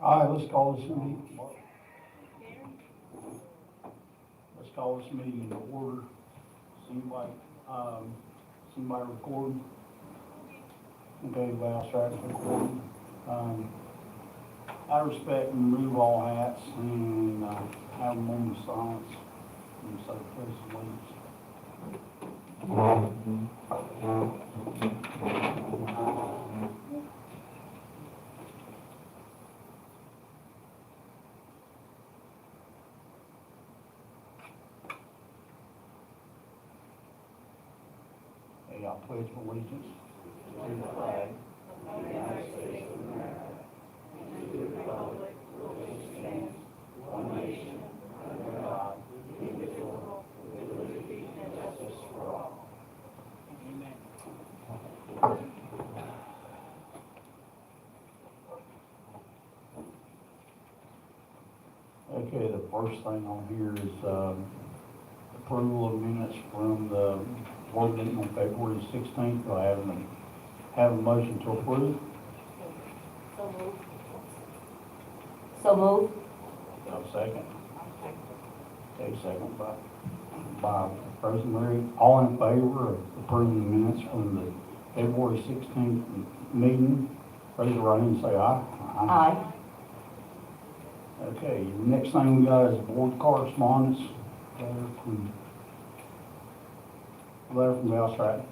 All right, let's call this meeting. Let's call this meeting to order. Somebody recording? Okay, Val, start recording. I respect and remove all hats and have a moment of silence and say please allegiance. Hey, I pledge allegiance to the flag of the United States of America and to the republic for which it stands, one nation, under God, indivisible, with liberty and justice for all. Amen. Okay, the first thing on here is approval of minutes from the board meeting on February 16th. Do I have a motion to approve? So moved. So moved. Do I have a second? Okay, second by Rosemary. All in favor of approving the minutes from the February 16th meeting, raise your right hand and say aye. Aye. Okay, the next thing we got is board correspondence. Letter from Val Stratton.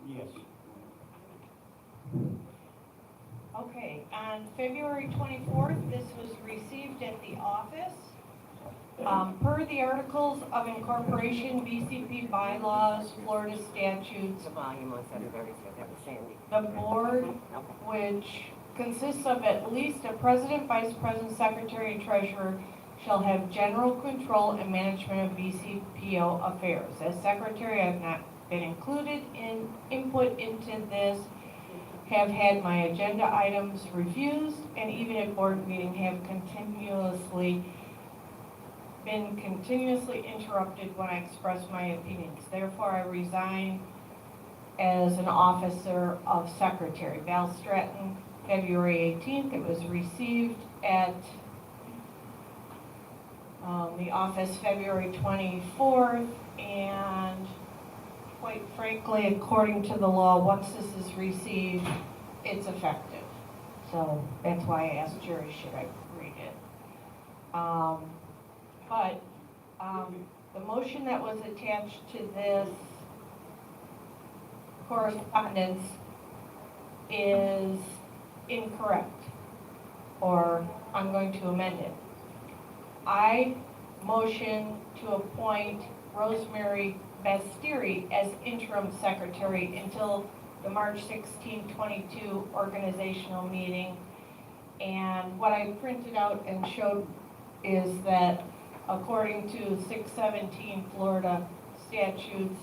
Yes. Okay, on February 24th, this was received at the office. Per the Articles of Incorporation, BCP bylaws, Florida statutes, The volume on Saturday, so that was Sandy. the board, which consists of at least a president, vice president, secretary, and treasurer, shall have general control and management of BCPO affairs. As secretary, I have not been included in input into this, have had my agenda items refused, and even at board meeting have been continuously interrupted when I express my opinions. Therefore, I resign as an officer of secretary. Val Stratton, February 18th. It was received at the office February 24th, and quite frankly, according to the law, once this is received, it's effective. So that's why I asked Jerry, should I read it? But the motion that was attached to this correspondence is incorrect, or I'm going to amend it. I motion to appoint Rosemary Bastiri as interim secretary until the March 16, 22 organizational meeting. And what I printed out and showed is that according to 617 Florida statutes,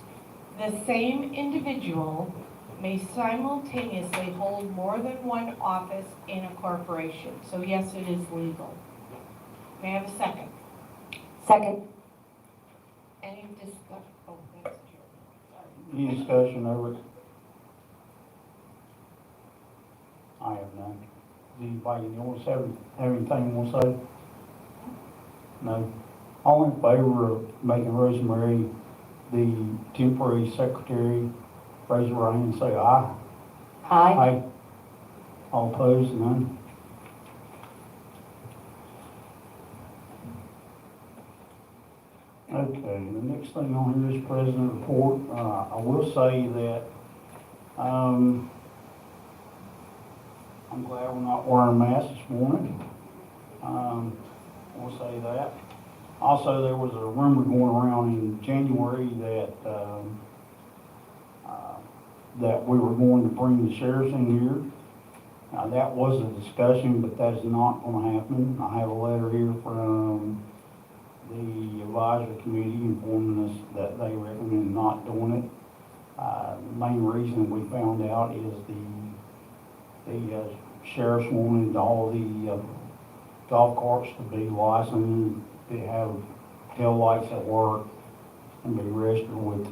the same individual may simultaneously hold more than one office in a corporation. So yes, it is legal. May I have a second? Second. Any discussion? Oh, that's Jerry. Sorry. Any discussion over it? I have none. Does anybody else have anything you want to say? No. All in favor of making Rosemary the temporary secretary, raise your right hand and say aye. Aye. All opposed, none. Okay, the next thing on here is President Report. I will say that I'm glad we're not wearing masks this morning. We'll say that. Also, there was a rumor going around in January that we were going to bring the sheriffs in here. Now, that was a discussion, but that is not going to happen. I have a letter here from the advisory committee informing us that they recommend not doing it. The main reason we found out is the sheriffs wanted all the golf carts to be licensed, to have tail lights at work, and be registered with,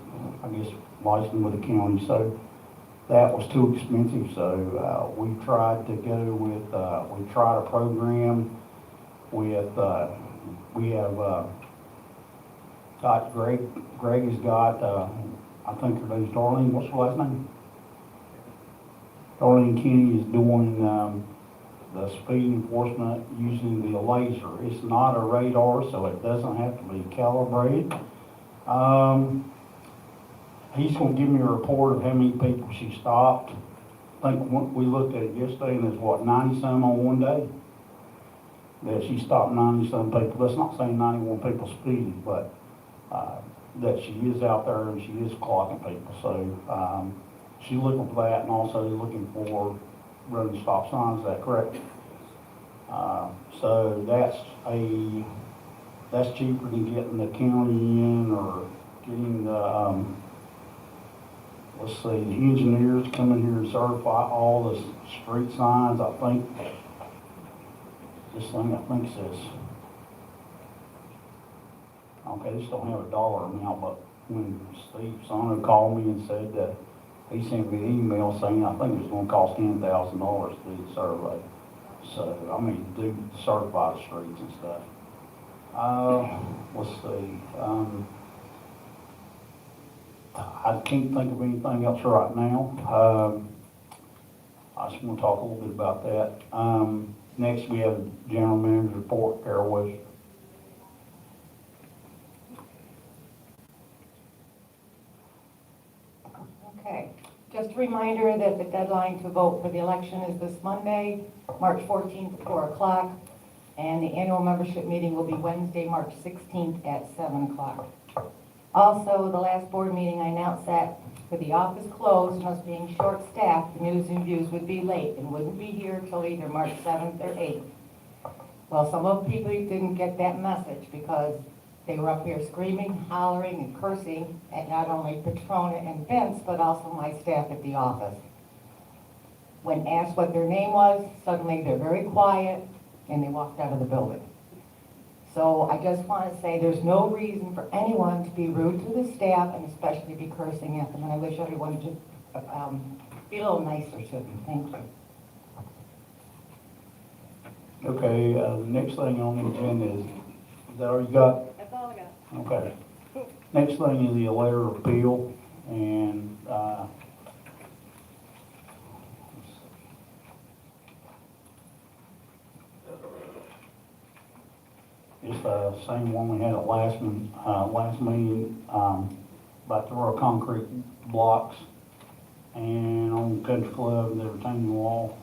I guess, licensed with the county. So that was too expensive, so we tried to go with, we tried a program with, we have got Greg has got, I think her name's Darlene, what's her last name? Darlene Kenny is doing the speed enforcement using the laser. It's not a radar, so it doesn't have to be calibrated. He's gonna give me a report of how many people she stopped. I think we looked at it yesterday, and there's what, 90-some on one day? That she stopped 90-some people. That's not saying 91 people speeding, but that she is out there and she is clocking people. So she's looking for that, and also looking for running stop signs. Is that correct? So that's cheaper than getting the county in, or getting the let's see, the engineers come in here and certify all the street signs. I think this thing, I think says, okay, this don't have a dollar amount, but when Steve Sonner called me and said that he sent me an email saying I think it was gonna cost $10,000 to do the survey. So, I mean, do certify the streets and stuff. Let's see, I can't think of anything else right now. I just want to talk a little bit about that. Next, we have the general manager's report, Carol West. Okay, just a reminder that the deadline to vote for the election is this Monday, March 14th at 4 o'clock, and the annual membership meeting will be Wednesday, March 16th at 7 o'clock. Also, the last board meeting, I announced that with the office closed and us being short-staffed, the news and views would be late and wouldn't be here till either March 7th or 8th. Well, some of the people didn't get that message because they were up here screaming, hollering, and cursing at not only Petrona and Vince, but also my staff at the office. When asked what their name was, suddenly they're very quiet and they walked out of the building. So I just want to say there's no reason for anyone to be rude to the staff and especially be cursing at them. And I wish everyone would just be a little nicer to them. Thank you. Okay, the next thing on the agenda is that all you got? That's all I got. Okay. Next thing is the letter of appeal, and it's the same one we had at last meeting, about the raw concrete blocks and on Country Club and the retaining wall.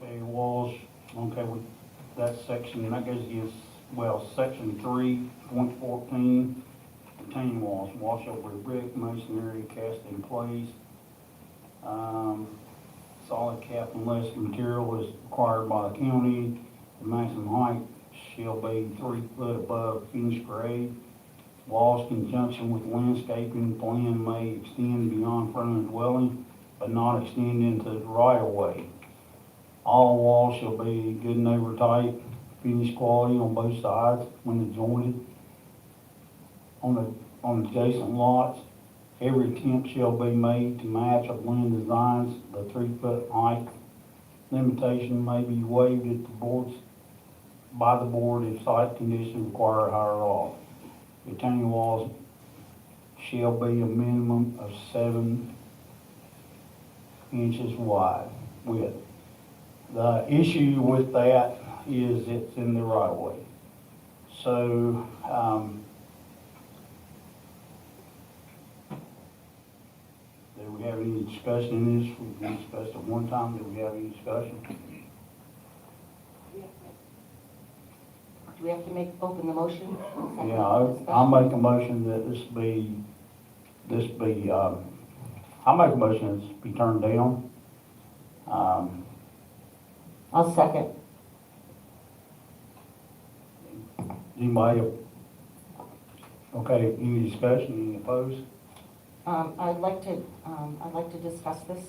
Okay, walls, okay, that section, that goes against, well, section 3.14, retaining walls, wash over brick, masonry, cast in place. Solid cap unless material is required by the county. The maximum height shall be 3 foot above finished grade. Walls in conjunction with landscaping plan may extend beyond front of the dwelling, but not extend into the right of way. All walls shall be good neighbor type, finish quality on both sides when adjoined. On adjacent lots, every attempt shall be made to match or blend designs. The 3 foot height limitation may be waived at by the board if site conditions require higher off. Retaining walls shall be a minimum of 7 inches wide width. The issue with that is it's in the right of way. So, did we have any discussion in this? We discussed it one time. Did we have any discussion? Do we have to open the motion? Yeah, I'll make a motion that this be I make a motion it's be turned down. I'll second. Anybody? Okay, any discussion, any opposed? I'd like to discuss this.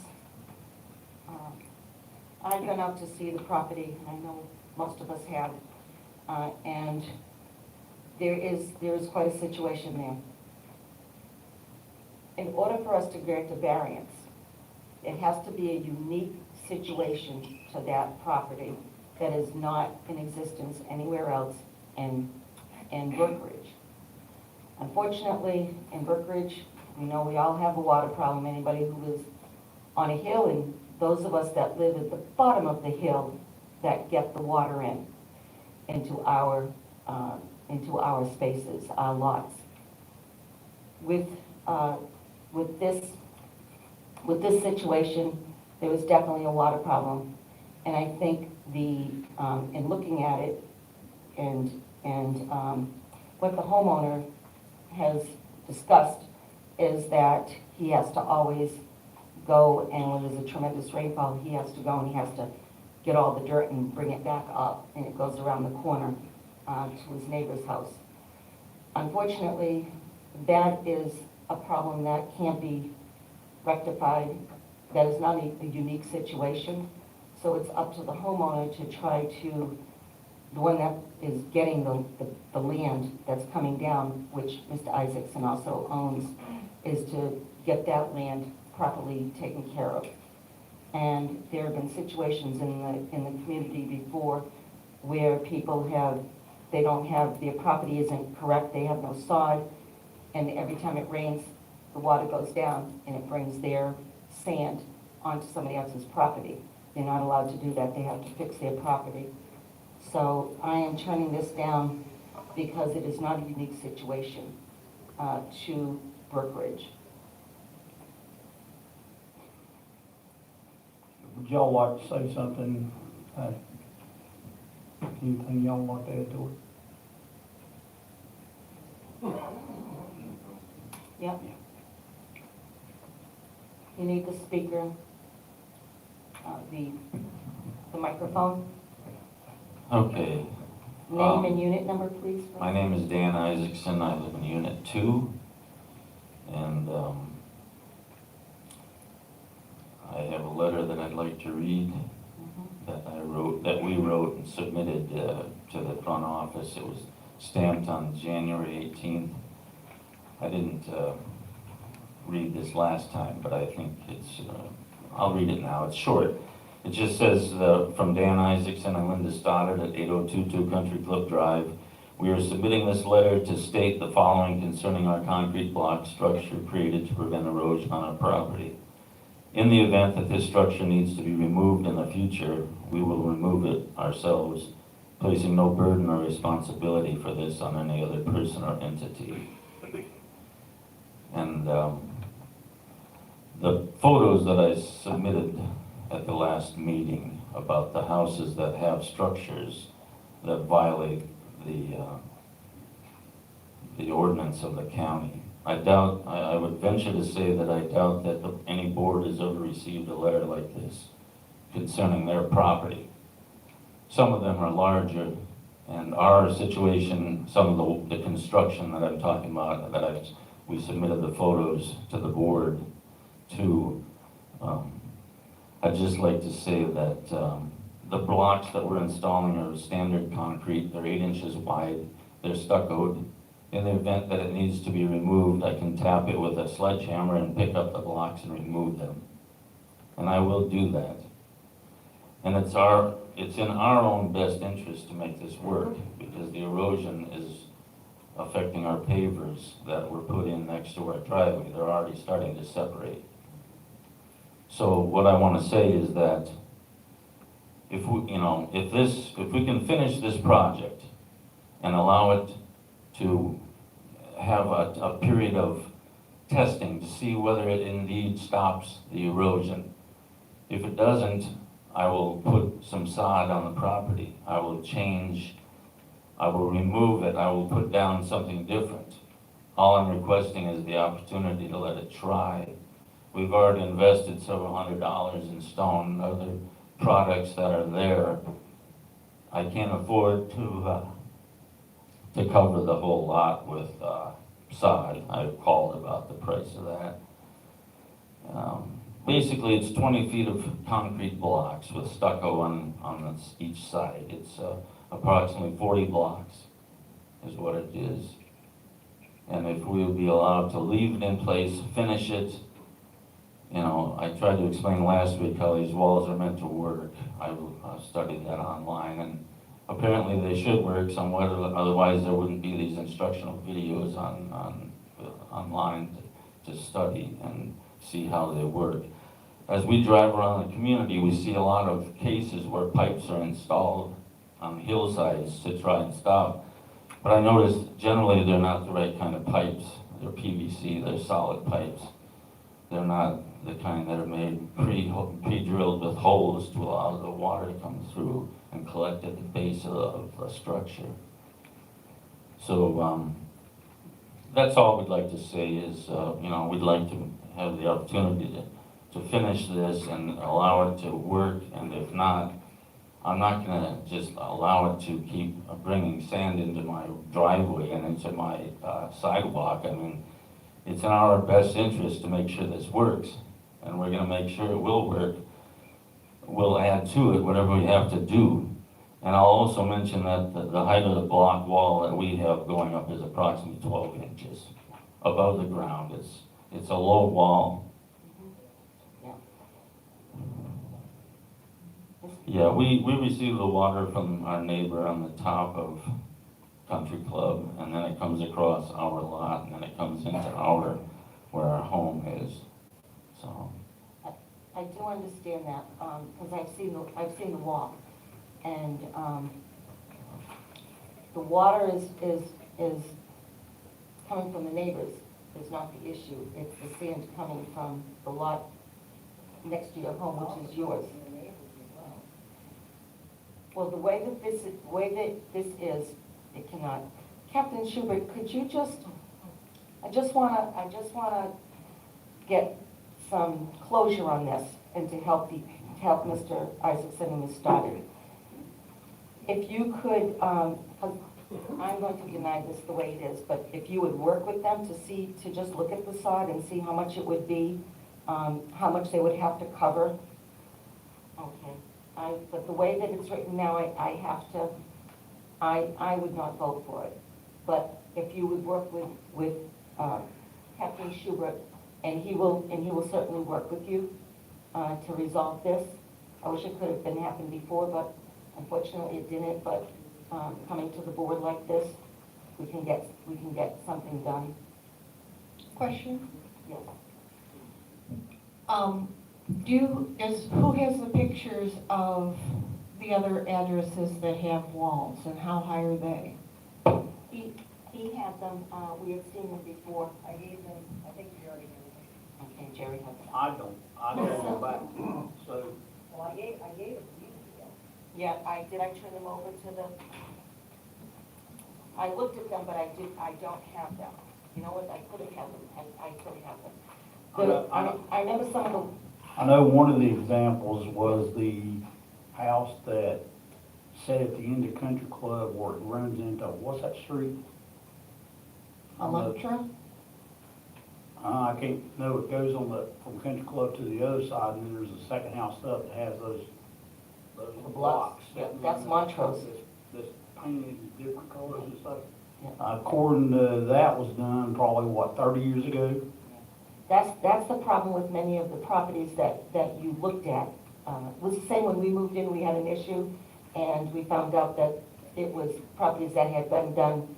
I've been out to see the property, I know most of us have, and there is quite a situation there. In order for us to grant a variance, it has to be a unique situation to that property that is not in existence anywhere else in Brookridge. Unfortunately, in Brookridge, we know we all have a water problem. Anybody who lives on a hill, and those of us that live at the bottom of the hill that get the water into our spaces, our lots. With this situation, there was definitely a water problem, and I think in looking at it and what the homeowner has discussed is that he has to always go, and when there's a tremendous rainfall, he has to go and he has to get all the dirt and bring it back up, and it goes around the corner to his neighbor's house. Unfortunately, that is a problem that can't be rectified. That is not a unique situation, so it's up to the homeowner to try to, the one that is getting the land that's coming down, which Mr. Isaacson also owns, is to get that land properly taken care of. And there have been situations in the community before where people their property isn't correct, they have no sod, and every time it rains, the water goes down and it brings their sand onto somebody else's property. They're not allowed to do that, they have to fix their property. So I am turning this down because it is not a unique situation to Brookridge. Would y'all like to say something? Anything y'all like to add to it? Yep. You need the speaker, the microphone. Okay. Name and unit number, please. My name is Dan Isaacson. I live in Unit 2. And I have a letter that I'd like to read that we wrote and submitted to the front office. It was stamped on January 18th. I didn't read this last time, but I think I'll read it now. It's short. It just says, from Dan Isaacson and Linda Stoddard at 8022 Country Club Drive, we are submitting this letter to state the following concerning our concrete block structure created to prevent erosion on our property. In the event that this structure needs to be removed in the future, we will remove it ourselves, placing no burden or responsibility for this on any other person or entity. And the photos that I submitted at the last meeting about the houses that have structures that violate the ordinance of the county. I would venture to say that I doubt that any board has ever received a letter like this concerning their property. Some of them are larger, and our situation, some of the construction that I'm talking about, we submitted the photos to the board to. I'd just like to say that the blocks that we're installing are standard concrete. They're 8 inches wide. They're stuccoed. In the event that it needs to be removed, I can tap it with a sledgehammer and pick up the blocks and remove them. And I will do that. And it's in our own best interest to make this work, because the erosion is affecting our pavers that were put in next to our driveway. They're already starting to separate. So what I want to say is that if we can finish this project and allow it to have a period of testing to see whether it indeed stops the erosion. If it doesn't, I will put some sod on the property. I will remove it. I will put down something different. All I'm requesting is the opportunity to let it try We've already invested several $100s in stone and other products that are there. I can't afford to cover the whole lot with sod. I've called about the price of that. Basically, it's 20 feet of concrete blocks with stucco on each side. It's approximately 40 blocks is what it is. And if we would be allowed to leave it in place, finish it, you know, I tried to explain last week how these walls are meant to work. I studied that online, and apparently they should work somewhat, otherwise there wouldn't be these instructional videos online to study and see how they work. As we drive around the community, we see a lot of cases where pipes are installed on hillsides to try and stop. But I noticed generally they're not the right kind of pipes. They're PVC, they're solid pipes. They're not the kind that are made pre-drilled with holes to allow the water to come through and collect at the base of the structure. So that's all we'd like to say is, you know, we'd like to have the opportunity to finish this and allow it to work, and if not, I'm not gonna just allow it to keep bringing sand into my driveway and into my sidewalk. I mean, it's in our best interest to make sure this works, and we're gonna make sure it will work. We'll add to it whatever we have to do. And I'll also mention that the height of the block wall that we have going up is approximately 12 inches above the ground. It's a low wall. Yeah, we receive the water from our neighbor on the top of Country Club, and then it comes across our lot, and then it comes into where our home is, so. I do understand that, because I've seen the wall, and, the water is coming from the neighbors is not the issue. It's the sand coming from the lot next to your home, which is yours. Well, the way that this is, it cannot. Captain Schubert, could you I just wanna get some closure on this and to help Mr. Isaacson and Ms. Stoddard. If you could, I'm going to deny this the way it is, but if you would work with them to just look at the sod and see how much it would be, how much they would have to cover. Okay. But the way that it's written now, I would not vote for it. But if you would work with Captain Schubert, and he will certainly work with you to resolve this. I wish it could have happened before, but unfortunately it didn't. But coming to the board like this, we can get something done. Question? Yes. Who has the pictures of the other addresses that have walls, and how high are they? He had them, we had seen them before. I gave them, I think Jerry gave them. Okay, Jerry had them. I don't go back, so. Well, I gave them to you. Yeah, did I turn them over to the, I looked at them, but I don't have them. You know what, I could have had them, I could have them. I remember some of the. I know one of the examples was the house that sat at the end of Country Club where it runs into, what's that street? Electra? I can't, no, it goes from Country Club to the other side, and then there's a second house up that has those blocks. Yeah, that's Montrose. That's painted in different colors and stuff. Yeah. According to, that was done probably, 30 years ago? That's the problem with many of the properties that you looked at. It was the same when we moved in, we had an issue, and we found out that it was properties that had been done.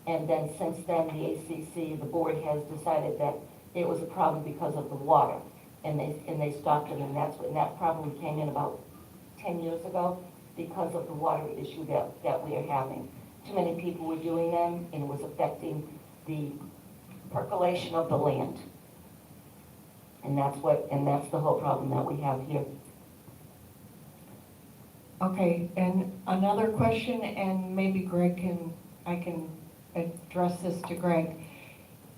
And then since then, the ACC, the board has decided that it was a problem because of the water. And they stopped it, and that problem came in about 10 years ago because of the water issue that we are having. Too many people were doing them, and it was affecting the percolation of the land. And that's the whole problem that we have here. Okay, and another question, and maybe I can address this to Greg.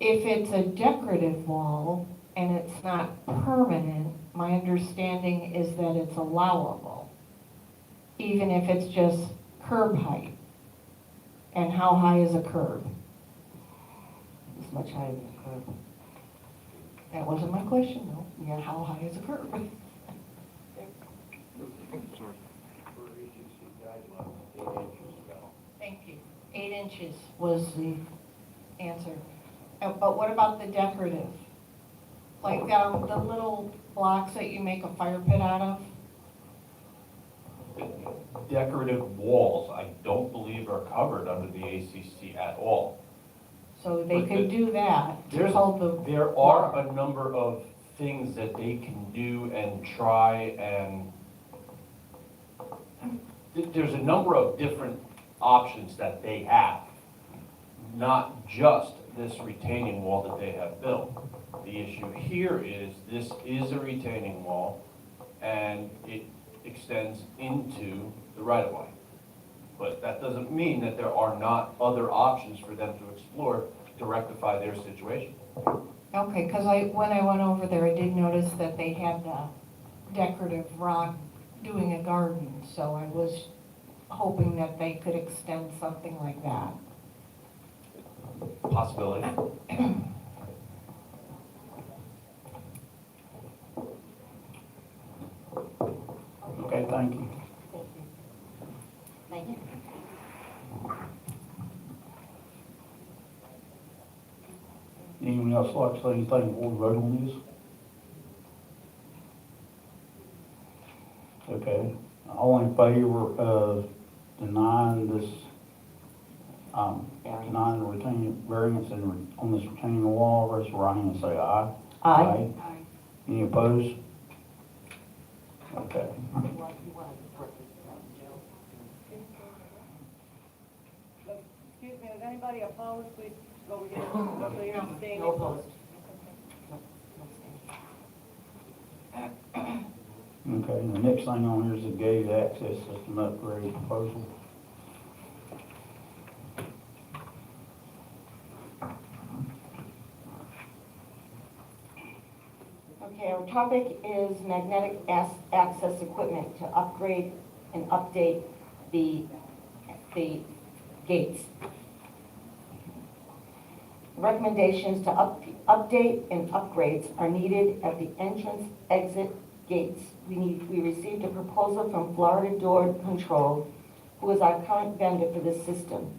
If it's a decorative wall, and it's not permanent, my understanding is that it's allowable, even if it's just curb height. And how high is a curb? It's much higher than the curb. That wasn't my question, though. Yeah. How high is a curb? Thank you. 8 inches was the answer. But what about the decorative? Like the little blocks that you make a fire pit out of? Decorative walls, I don't believe are covered under the ACC at all. So they But could do that to There's, hold the. there are a number of things that they can do and try and, there's a number of different options that they have, not just this retaining wall that they have built. The issue here is, this is a retaining wall, and it extends into the right-of-way. But that doesn't mean that there are not other options for them to explore to rectify their situation. Okay, because when I went over there, I did notice that they had the decorative rock doing a garden, so I was hoping that they could extend something like that. Possibility. Okay, thank you. Thank you. Anyone else like to say anything before we vote on this? Okay, all in favor of denying this, denying the retaining variance on this retaining wall, raise your right hand and say aye. Aye. Any opposed? Okay. Excuse me, is anybody opposed? Please go over here. So you're not staying. No opposed. Okay, the next thing on here is the gated access system upgrade proposal. Okay, our topic is magnetic access equipment to upgrade and update the gates. Recommendations to update and upgrades are needed at the entrance exit gates. We received a proposal from Florida Door Control, who is our current vendor for this system.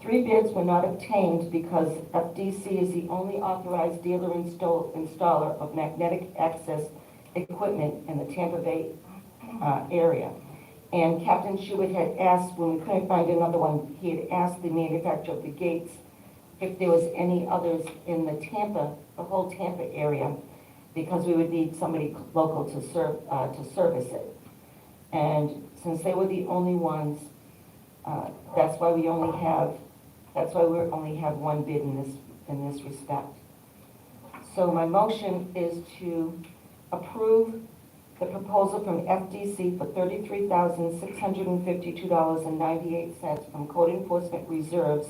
3 bids were not obtained because FDC is the only authorized dealer installer of magnetic access equipment in the Tampa Bay area. And Captain Schubert had asked, when we couldn't find another one, he had asked the manufacturer of the gates if there was any others in the whole Tampa area, because we would need somebody local to service it. And since they were the only ones, that's why we only have one bid in this respect. So my motion is to approve the proposal from FDC for $33,652.98 from Code Enforcement Reserves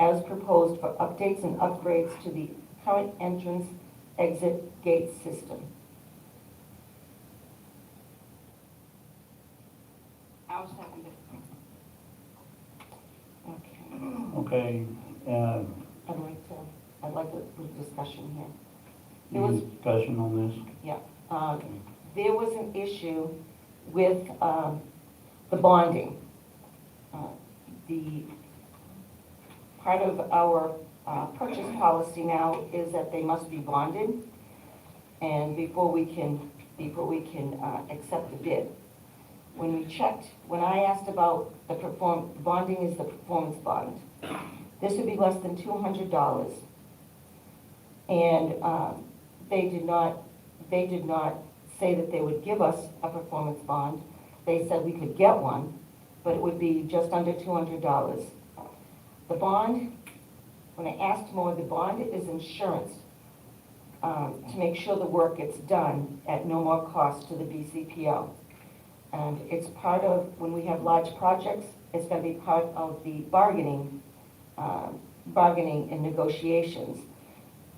as proposed for updates and upgrades to the current entrance exit gate system. I'll second it. Okay. Okay, I'd like a discussion here. There was, any discussion on this? yeah, there was an issue with the bonding. The part of our purchase policy now is that they must be bonded, and before we can accept the bid. When we checked, when I asked about bonding is the performance bond. This would be less than $200. And they did not say that they would give us a performance bond. They said we could get one, but it would be just under $200. The bond, when I asked more, the bond is insurance to make sure the work gets done at no more cost to the BCPO. And it's part of, when we have large projects, it's going to be part of the bargaining and negotiations.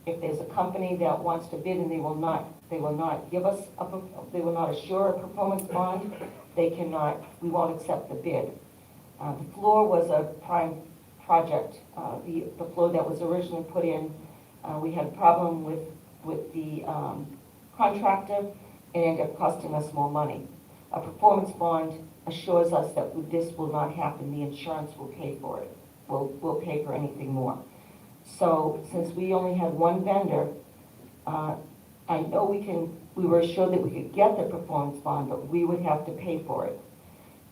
If there's a company that wants to bid and they will not give us, they will not assure a performance bond, we won't accept the bid. The floor was a prime project. The floor that was originally put in, we had a problem with the contractor, and it ended up costing us more money. A performance bond assures us that this will not happen. The insurance will pay for it. We'll pay for anything more. So since we only had one vendor, I know we were assured that we could get the performance bond, but we would have to pay for it.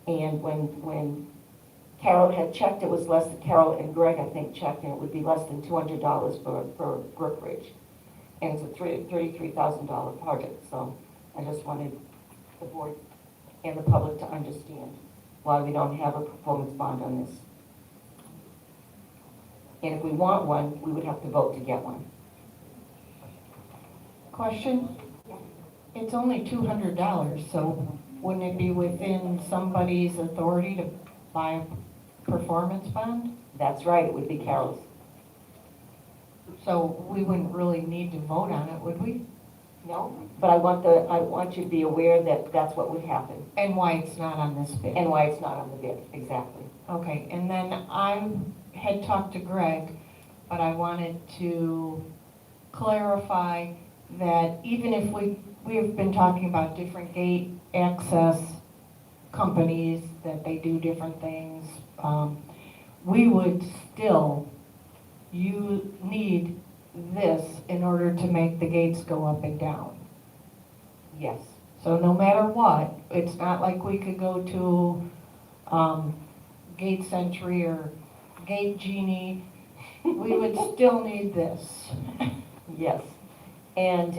And when Carol had checked, it was less than, Carol and Greg, I think, checked, and it would be less than $200 for Brookridge. And it's a $33,000 project, so I just wanted the board and the public to understand why we don't have a performance bond on this. And if we want one, we would have to vote to get one. Question? It's only $200, so wouldn't it be within somebody's authority to buy a performance bond? That's right, it would be Carol's. So we wouldn't really need to vote on it, would we? No, but I want you to be aware that that's what would happen, And why it's not on this bid? and why it's not on the bid, exactly. Okay, and then I had talked to Greg, but I wanted to clarify that even if we have been talking about different gate access companies, that they do different things, we would still, you need this in order to make the gates go up and down. Yes, So no matter what, it's not like we could go to Gate Century or Gate Genie. We would still need this. yes. And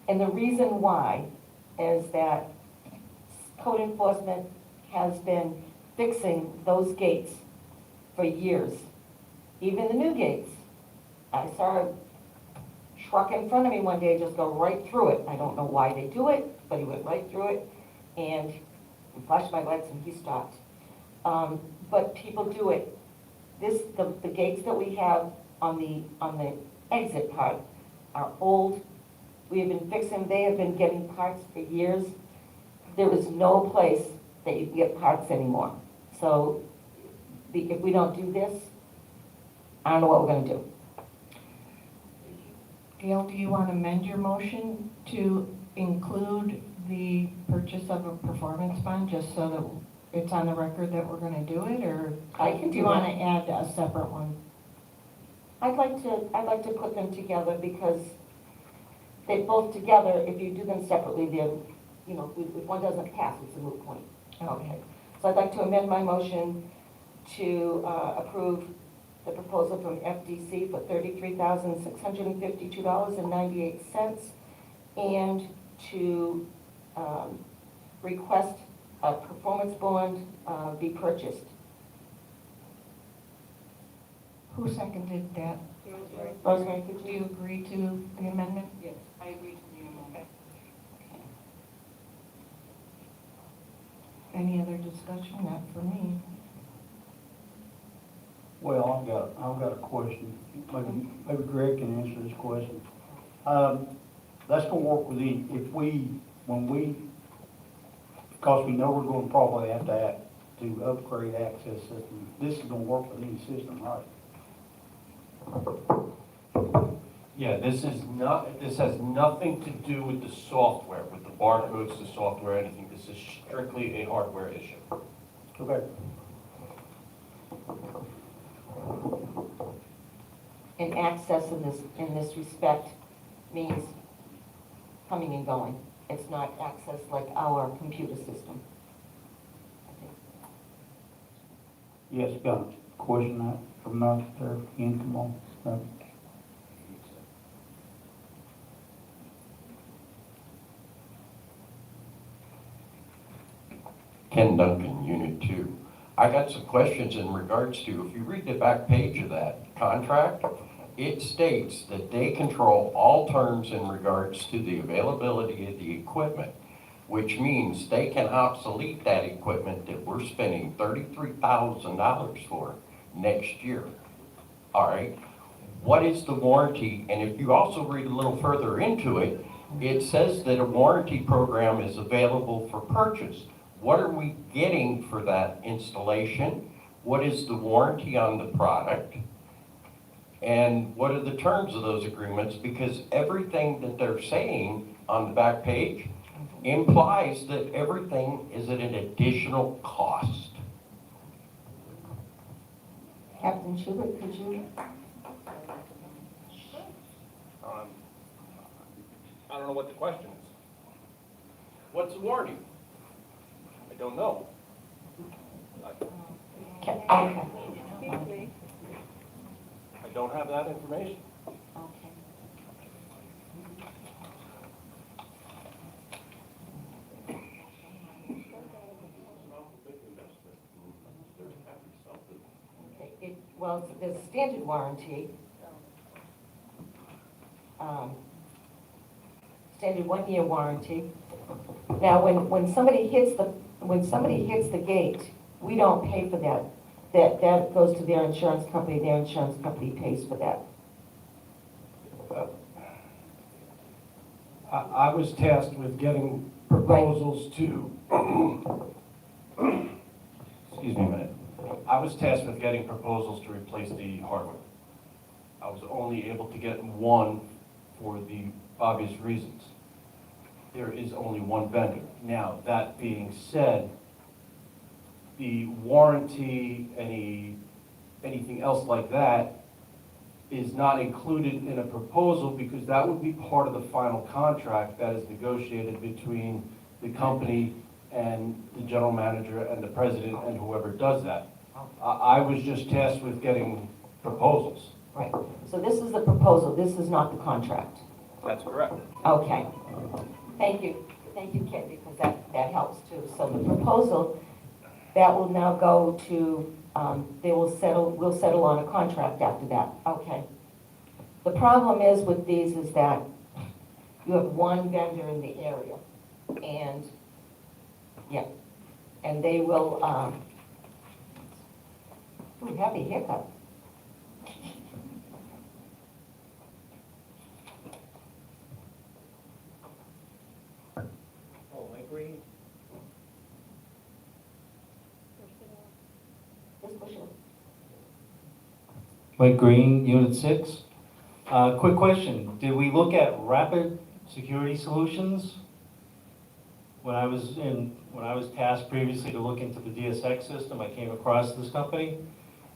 the reason why is that code enforcement has been fixing those gates for years, even the new gates. I saw a truck in front of me one day just go right through it. I don't know why they do it, but he went right through it, and I flashed my lights and he stopped. But people do it. The gates that we have on the exit part are old. We have been fixing, they have been getting parts for years. There is no place that you can get parts anymore. So if we don't do this, I don't know what we're gonna do. Gail, do you want to amend your motion to include the purchase of a performance bond, just so that it's on the record that we're going to do it, or I can do you do want that. to add a separate one? I'd like to put them together because they both together, if you do them separately, they're, if one doesn't pass, it's a moot point. Okay. So I'd like to amend my motion to approve the proposal from FDC for $33,652.98 and to request a performance bond be purchased. Who seconded that? Rosemary, could Do you? you agree to the amendment? Yes, I agree to the amendment. Any other discussion? Not for me. Well, I've got a question. Maybe Greg can answer this question. That's gonna work with because we know we're gonna probably have to upgrade access system. This is gonna work with any system, right? Yeah, this has nothing to do with the software, with the barcodes, the software, anything. This is strictly a hardware issue. Okay. And access in this respect means coming and going. It's not access like our computer system. Yes, got a question that from out there, Ian, come on. Ken Duncan, Unit 2. I got some questions in regards to, if you read the back page of that contract, it states that they control all terms in regards to the availability of the equipment, which means they can obsolete that equipment that we're spending $33,000 for next year. All right? what is the warranty? And if you also read a little further into it, it says that a warranty program is available for purchase. What are we getting for that installation? What is the warranty on the product? And what are the terms of those agreements? Because everything that they're saying on the back page implies that everything is at an additional cost. Captain Schubert, could you? I don't know what the question is. What's the warranty? I don't know. Okay. I don't have that information. Okay. Okay, well, there's a standard warranty. Standard 1-year warranty. Now, when somebody hits the gate, we don't pay for that. That goes to their insurance company pays for that. I was tasked with getting proposals to, excuse me a minute. I was tasked with getting proposals to replace the hardware. I was only able to get one for the obvious reasons. There is only one vendor. Now, that being said, the warranty, anything else like that is not included in a proposal because that would be part of the final contract that is negotiated between the company and the general manager and the president and whoever does that. I was just tasked with getting proposals. Right. So this is the proposal. This is not the contract. That's correct. Okay. Thank you, Ken, because that helps too. So the proposal, that will now go to, we'll settle on a contract after that. Okay. The problem is with these is that you have one vendor in the area, and, yeah, and they will, ooh, happy hiccup. Mike Green, Unit 6. Quick question, did we look at Rapid Security Solutions? When I was tasked previously to look into the DSX system, I came across this company.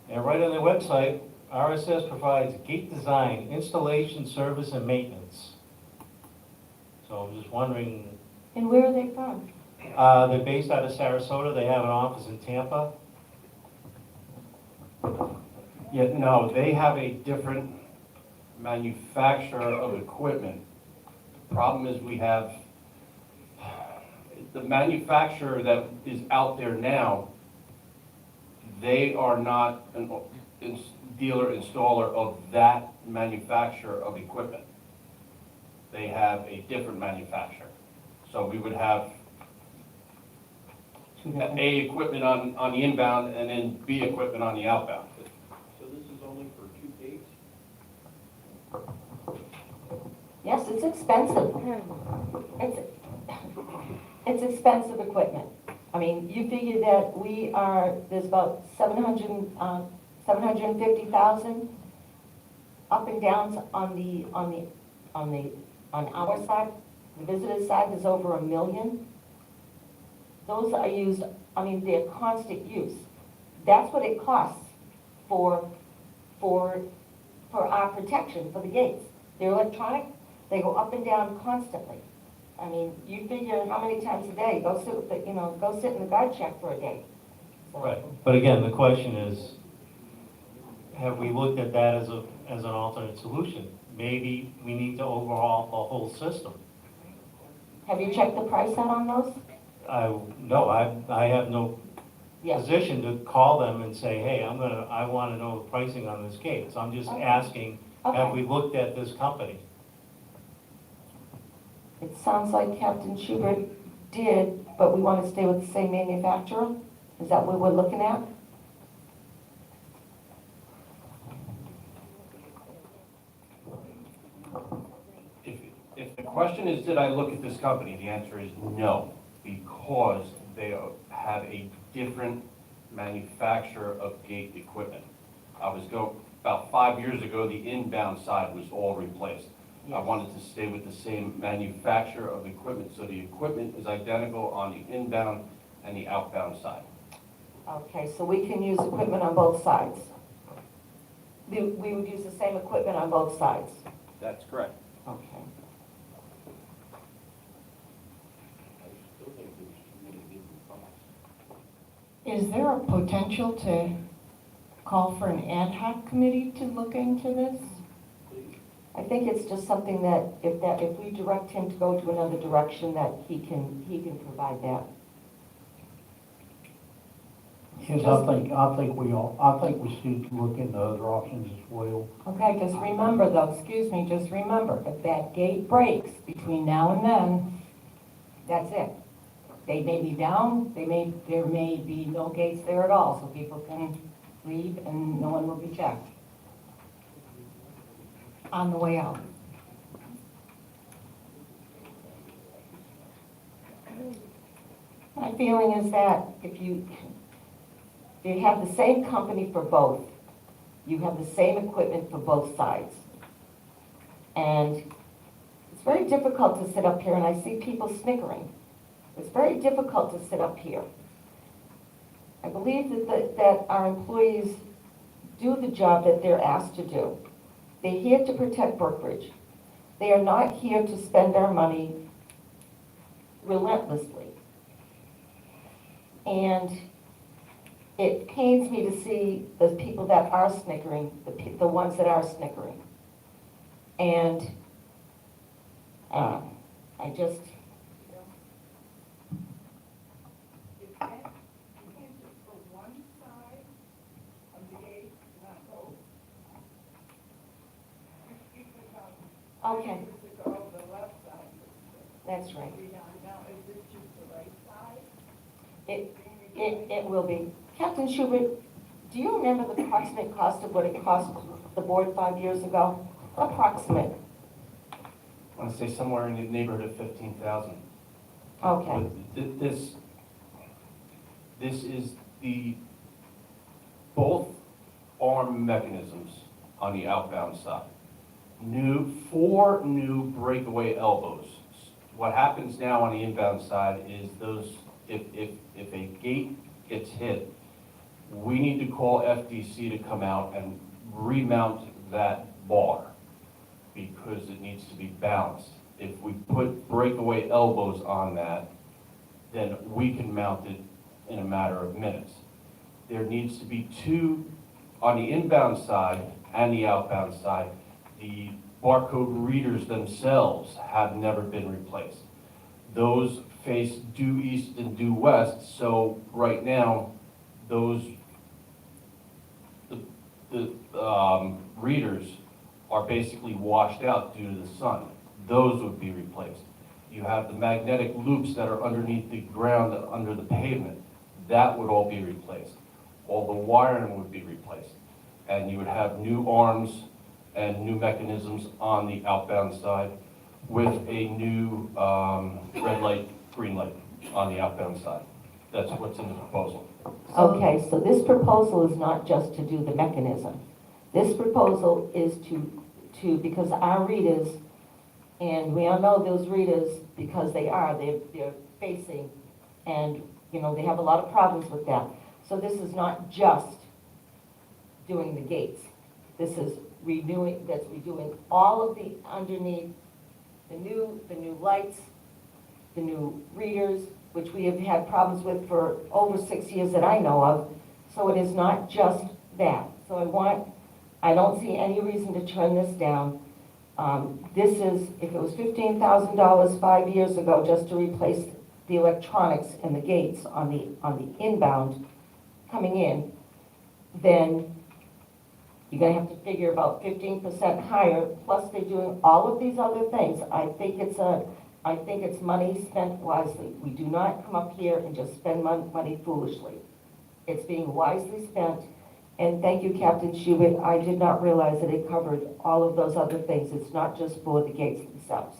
And right on their website, RSS provides gate design, installation, service, and maintenance. So I'm just wondering, And where are they from? they're based out of Sarasota, they have an office in Tampa. Yeah, no, they have a different manufacturer of equipment. The problem is we have, the manufacturer that is out there now, they are not a dealer installer of that manufacturer of equipment. They have a different manufacturer. So we would have A equipment on the inbound and then B equipment on the outbound. So this is only for 2 gates? Yes, it's expensive. It's expensive equipment. I mean, you figure that there's about 750,000 up and downs on our side. The visitor's side is over 1 million. Those are used, I mean, they're constant use. That's what it costs for our protection, for the gates. They're electronic, they go up and down constantly. I mean, you figure how many times a day, go sit in the guard check for a day. So, Right, but again, the question is, have we looked at that as an alternate solution? Maybe we need to overhaul the whole system. have you checked the price out on those? No, I have no Yes. position to call them and say, hey, I want to know the pricing on this gate. So I'm just Okay. asking, have Okay. we looked at this company? It sounds like Captain Schubert did, but we want to stay with the same manufacturer? Is that what we're looking at? question is, did I look at this company? The answer is no, because they have a different manufacturer of gate equipment. About 5 years ago, the inbound side was all replaced. I Yes. wanted to stay with the same manufacturer of equipment, so the equipment is identical on the inbound and the outbound side. Okay, so we can use equipment on both sides. We would use the same equipment on both sides. That's correct. Okay. Is there a potential to call for an ad hoc committee to look into this? I think it's just something that if we direct him to go to another direction, that he can provide that. Yes, I think we should look into other options as well. Okay, just remember though, excuse me, just remember, if that gate breaks between now and then, that's it. They may be down, there may be no gates there at all, so people can leave and no one will be checked on the way out. My feeling is that if you have the same company for both, you have the same equipment for both sides. And it's very difficult to sit up here, and I see people snickering. It's very difficult to sit up here. I believe that our employees do the job that they're asked to do. They're here to protect Brookridge. They are not here to spend our money relentlessly. And it pains me to see the people that are snickering, the ones that are snickering. And I just... Okay. That's right. It will be. Captain Schubert, do you remember the approximate cost of what it cost the board 5 years ago? Approximate. I want to say somewhere in the neighborhood of 15,000. Okay. But this is both arm mechanisms on the outbound side. 4 new breakaway elbows. What happens now on the inbound side is if a gate gets hit, we need to call FDC to come out and remount that bar because it needs to be balanced. If we put breakaway elbows on that, then we can mount it in a matter of minutes. There needs to be 2 on the inbound side and the outbound side. The barcode readers themselves have never been replaced. Those face due east and due west, so right now, the readers are basically washed out due to the sun. Those would be replaced. You have the magnetic loops that are underneath the ground, under the pavement. That would all be replaced. All the wiring would be replaced. And you would have new arms and new mechanisms on the outbound side with a new red light, green light on the outbound side. That's what's in the proposal. Okay, so this proposal is not just to do the mechanism. This proposal is to because our readers, and we all know those readers because they're facing, and they have a lot of problems with that. So this is not just doing the gates. This is redoing all of the underneath, the new lights, the new readers, which we have had problems with for over 6 years that I know of. So it is not just that. So I don't see any reason to turn this down. This is, if it was $15,000 5 years ago just to replace the electronics and the gates on the inbound coming in, then you're gonna have to figure about 15% higher, plus they're doing all of these other things. I think it's money spent wisely. We do not come up here and just spend money foolishly. It's being wisely spent. And thank you, Captain Schubert. I did not realize that it covered all of those other things. It's not just for the gates themselves.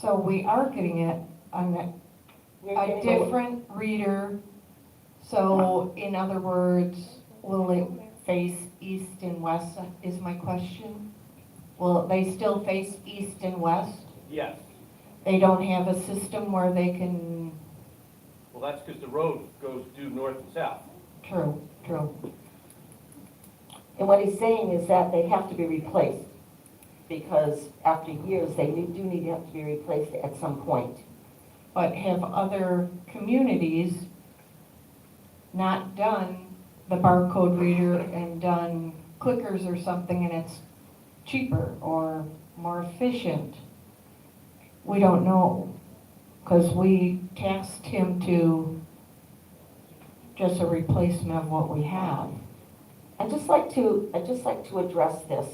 So we are getting it on We're a getting different reader. So in other words, will it face east and west is my question? Will they still face east and west? Yes. They don't have a system where they can, Well, that's because the road goes due north and south. true. And what he's saying is that they have to be replaced, because after years, they do need to have to be replaced at some point. But have other communities not done the barcode reader and done clickers or something, and it's cheaper or more efficient? We don't know, because we tasked him to just a replacement of what we have. I'd just like to address this,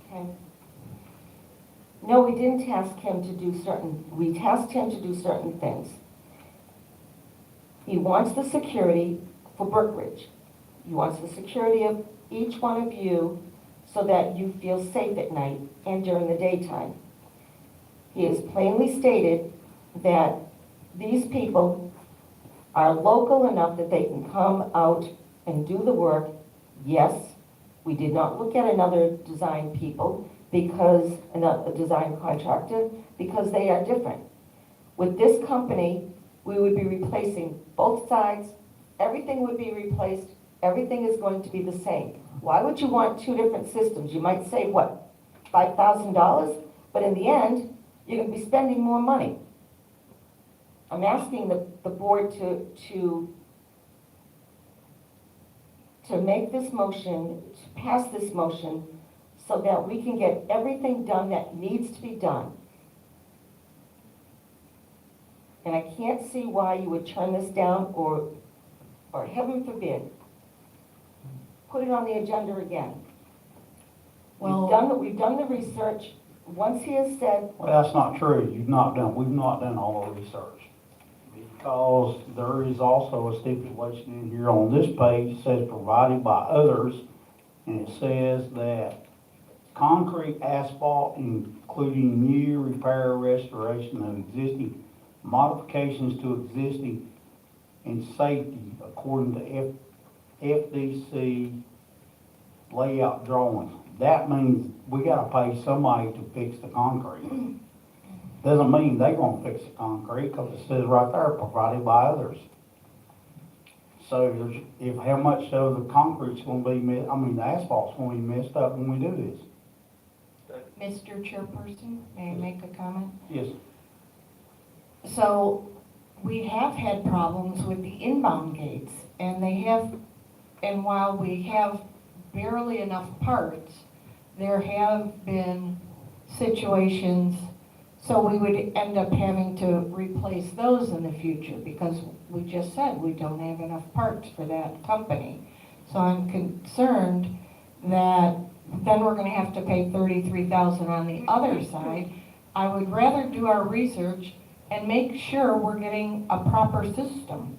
okay? No, we didn't task him to do we tasked him to do certain things. He wants the security for Brookridge. He wants the security of each one of you so that you feel safe at night and during the daytime. He has plainly stated that these people are local enough that they can come out and do the work. Yes, we did not look at another design people because, a design contractor, because they are different. With this company, we would be replacing both sides, everything would be replaced, everything is going to be the same. Why would you want two different systems? You might save, what, $5,000? But in the end, you're going to be spending more money. I'm asking the board to make this motion, to pass this motion, so that we can get everything done that needs to be done. And I can't see why you would turn this down, or heaven forbid, put it on the agenda again. Well, We've done the research. Once he has said, Well, that's not true. We've not done all the research. Because there is also a stipulation in here on this page that says provided by others, and it says that concrete, asphalt, including new repair, restoration of existing, modifications to existing, and safety according to FDC layout drawings. That means we gotta pay somebody to fix the concrete. Doesn't mean they're gonna fix the concrete, because it says right there, provided by others. So if how much of the concrete's gonna be, the asphalt's gonna be messed up when we do this. Mr. Chairperson, may I make a comment? Yes. So we have had problems with the inbound gates, and while we have barely enough parts, there have been situations, so we would end up having to replace those in the future, because we just said we don't have enough parts for that company. So I'm concerned that then we're gonna have to pay $33,000 on the other side. I would rather do our research and make sure we're getting a proper system.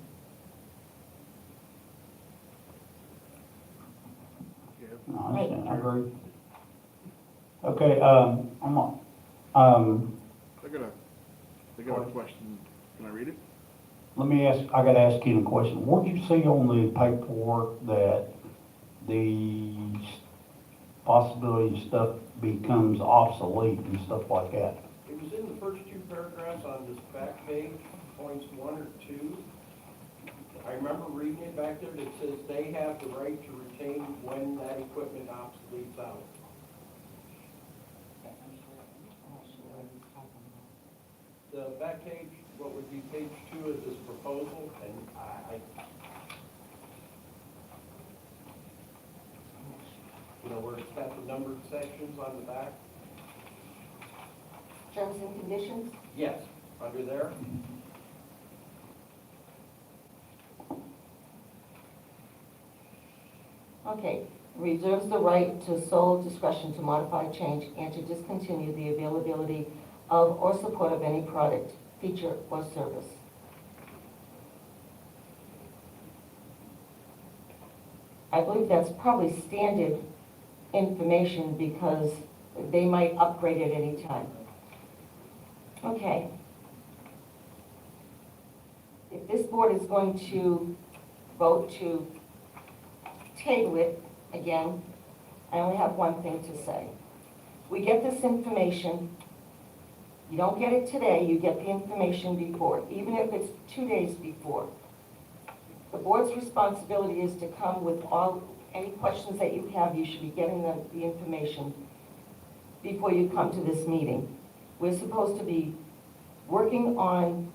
No, I understand, I agree. Okay, I got a question. Can I read it? I gotta ask you a question. What did you see on the paperwork that the possibility of stuff becomes obsolete and stuff like that? It was in the first two paragraphs on this back page, points 1 or 2. I remember reading it back there that says they have the right to retain when that equipment obsoletes out. The back page, what would be page 2 of this proposal, and where it's got the numbered sections on the back? terms and conditions? Yes, under there. Okay, reserves the right to sole discretion to modify, change, and to discontinue the availability of or support of any product, feature, or service. I believe that's probably standard information because they might upgrade at any time. Okay. If this board is going to vote to table it again, I only have one thing to say. We get this information, you don't get it today, you get the information before, even if it's 2 days before. The board's responsibility is to come with any questions that you have, you should be getting the information before you come to this meeting. We're supposed to be working on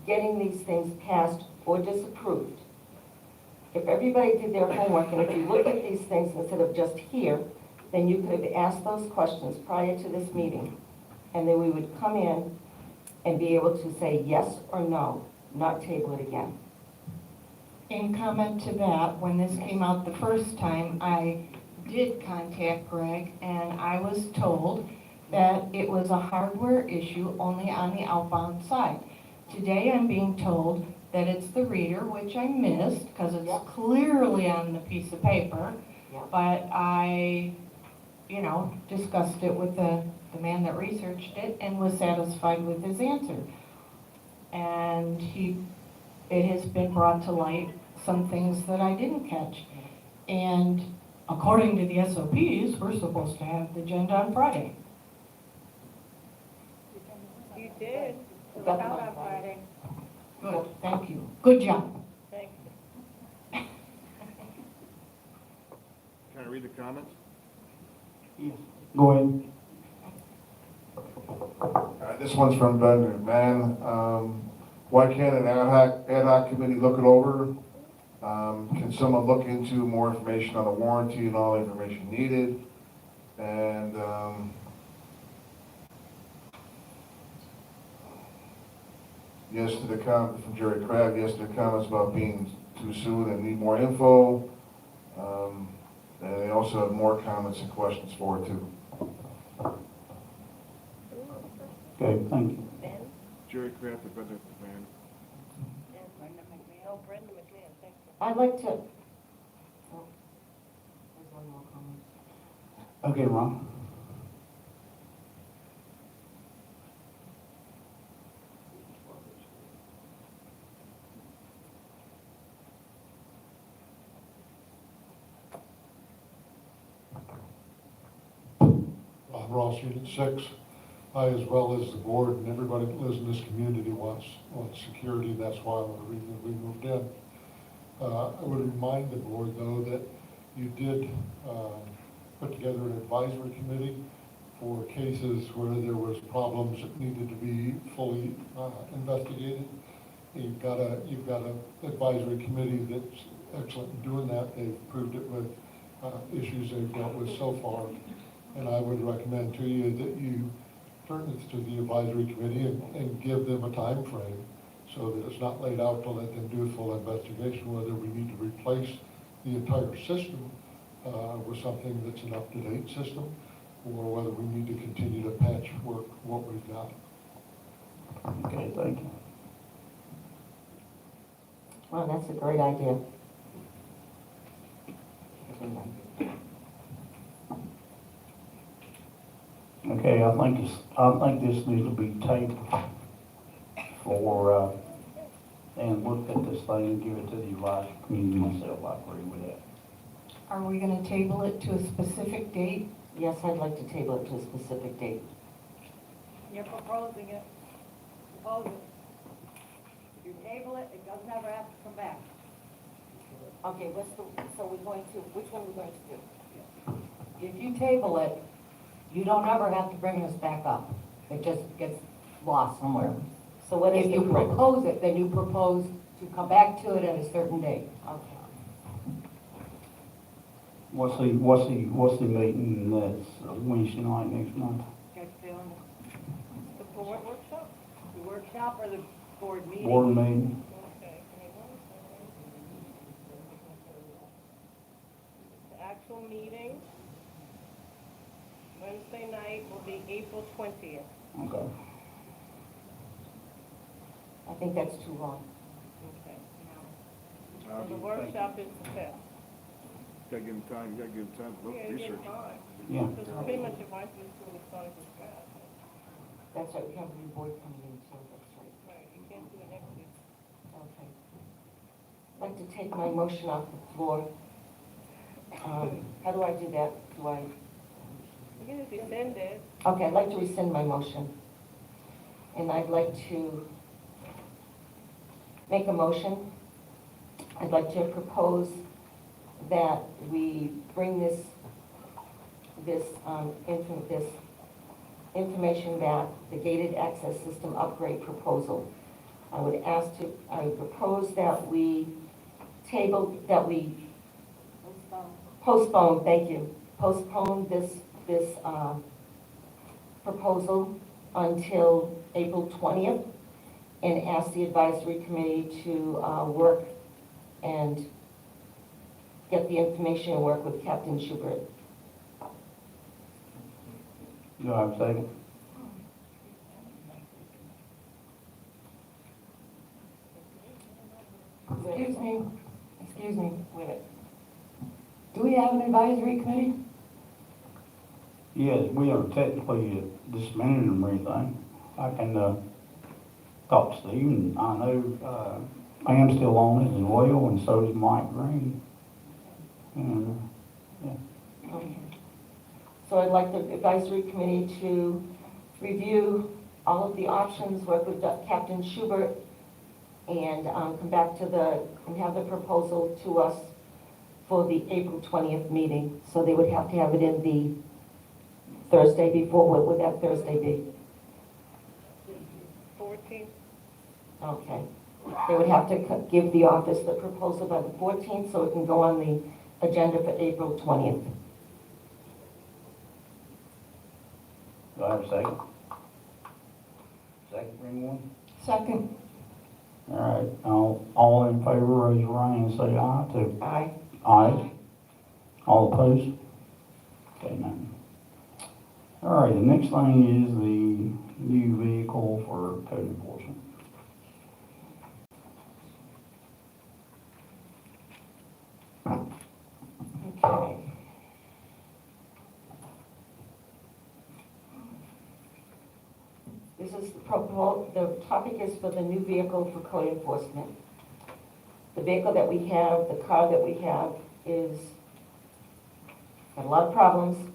getting these things passed or disapproved. If everybody did their homework, and if you look at these things instead of just here, then you could have asked those questions prior to this meeting, and then we would come in and be able to say yes or no, not table it again. In comment to that, when this came out the first time, I did contact Greg, and I was told that it was a hardware issue only on the outbound side. Today, I'm being told that it's the reader, which I missed, because it's Yep. clearly on the piece of paper. Yep. But I, discussed it with the man that researched it and was satisfied with his answer. And it has been brought to light some things that I didn't catch. And according to the SOPs, we're supposed to have the agenda on Friday. You did. We It got was them out on on Friday. Friday. Good, thank you. Good job. Thank you. Can I read the comments? Go ahead. This one's from Ben McMahon. Why can't an ad hoc committee look it over? Can someone look into more information on the warranty and all the information needed? And, yes to the comment from Jerry Crabb, yes to the comments about being too soon and need more info. And they also have more comments and questions for it too. Okay, thank you. Jerry Kraft, the Brenda McMahon. No, Brenda McMahon, thank you. I'd like to, oh, there's one more comment. Okay, Ron. Ross, Unit 6. I, as well as the board and everybody that lives in this community, wants security. That's why one of the reasons we moved in. I would remind the board, though, that you did put together an advisory committee for cases where there was problems that needed to be fully investigated. You've got a advisory committee that's excellent in doing that. They've proved it with issues they've dealt with so far. And I would recommend to you that you turn this to the advisory committee and give them a time frame so that it's not laid out to let them do a full investigation, whether we need to replace the entire system with something that's an up-to-date system, or whether we need to continue to patchwork what we've got. Okay, thank you. Well, that's a great idea. Okay, I think this needs to be tabled for, and look at this thing and give it to the advisory committee myself. I agree with that. Are we going to table it to a specific date? Yes, I'd like to table it to a specific date. You're proposing it. Propose it. If you table it, it doesn't ever have to come back. Okay, so we're going to, which one are we going to do? If you table it, you don't ever have to bring this back up. It just gets lost somewhere. So what is If the you correct? propose it, then you propose to come back to it at a certain date. Okay. What's the meeting that's Wednesday night next month? Got feeling the board workshop? The workshop or the board meeting? Board meeting? Okay, give me 1 second. The actual meeting, Wednesday night, will be April 20th. Okay. I think that's too long. Okay. So the workshop is the 5th. Gotta give them time, you gotta give them time to Yeah, look, you get research. time. Yeah. Because pretty much advice is going to start with that. That's right, we have a new board coming in too, that's right. Right, you can't do it next week. Okay. I'd like to take my motion off the floor. How do I do that? Do I? You can just rescind it. Okay, I'd like to rescind my motion. And I'd like to make a motion. I'd like to propose that we bring this information back, the gated access system upgrade proposal. I would propose that we postpone, thank you, postpone this proposal until April 20th and ask the advisory committee to work and get the information and work with Captain Schubert. Do I have a second? Excuse me, Wait a minute. do we have an advisory committee? Yes, we are technically disbanding them or anything. I can, talk to Steve, and I know, Pam's still on it as well, and so is Mike Green. And, Okay. So I'd like the advisory committee to review all of the options, work with Captain Schubert, and come back and have the proposal to us for the April 20th meeting. So they would have to have it in the Thursday before. What would that Thursday be? 14th. Okay. They would have to give the office the proposal by the 14th, so it can go on the agenda for April 20th. do I have a second? Second, anyone? Second. All right, all in favor, raise your right hand and say aye to. Aye. Aye. All opposed? Okay, none. All right, the next thing is the new vehicle for code enforcement. Okay. This is the topic is for the new vehicle for code enforcement. The vehicle that we have, the car that we have is, got a lot of problems.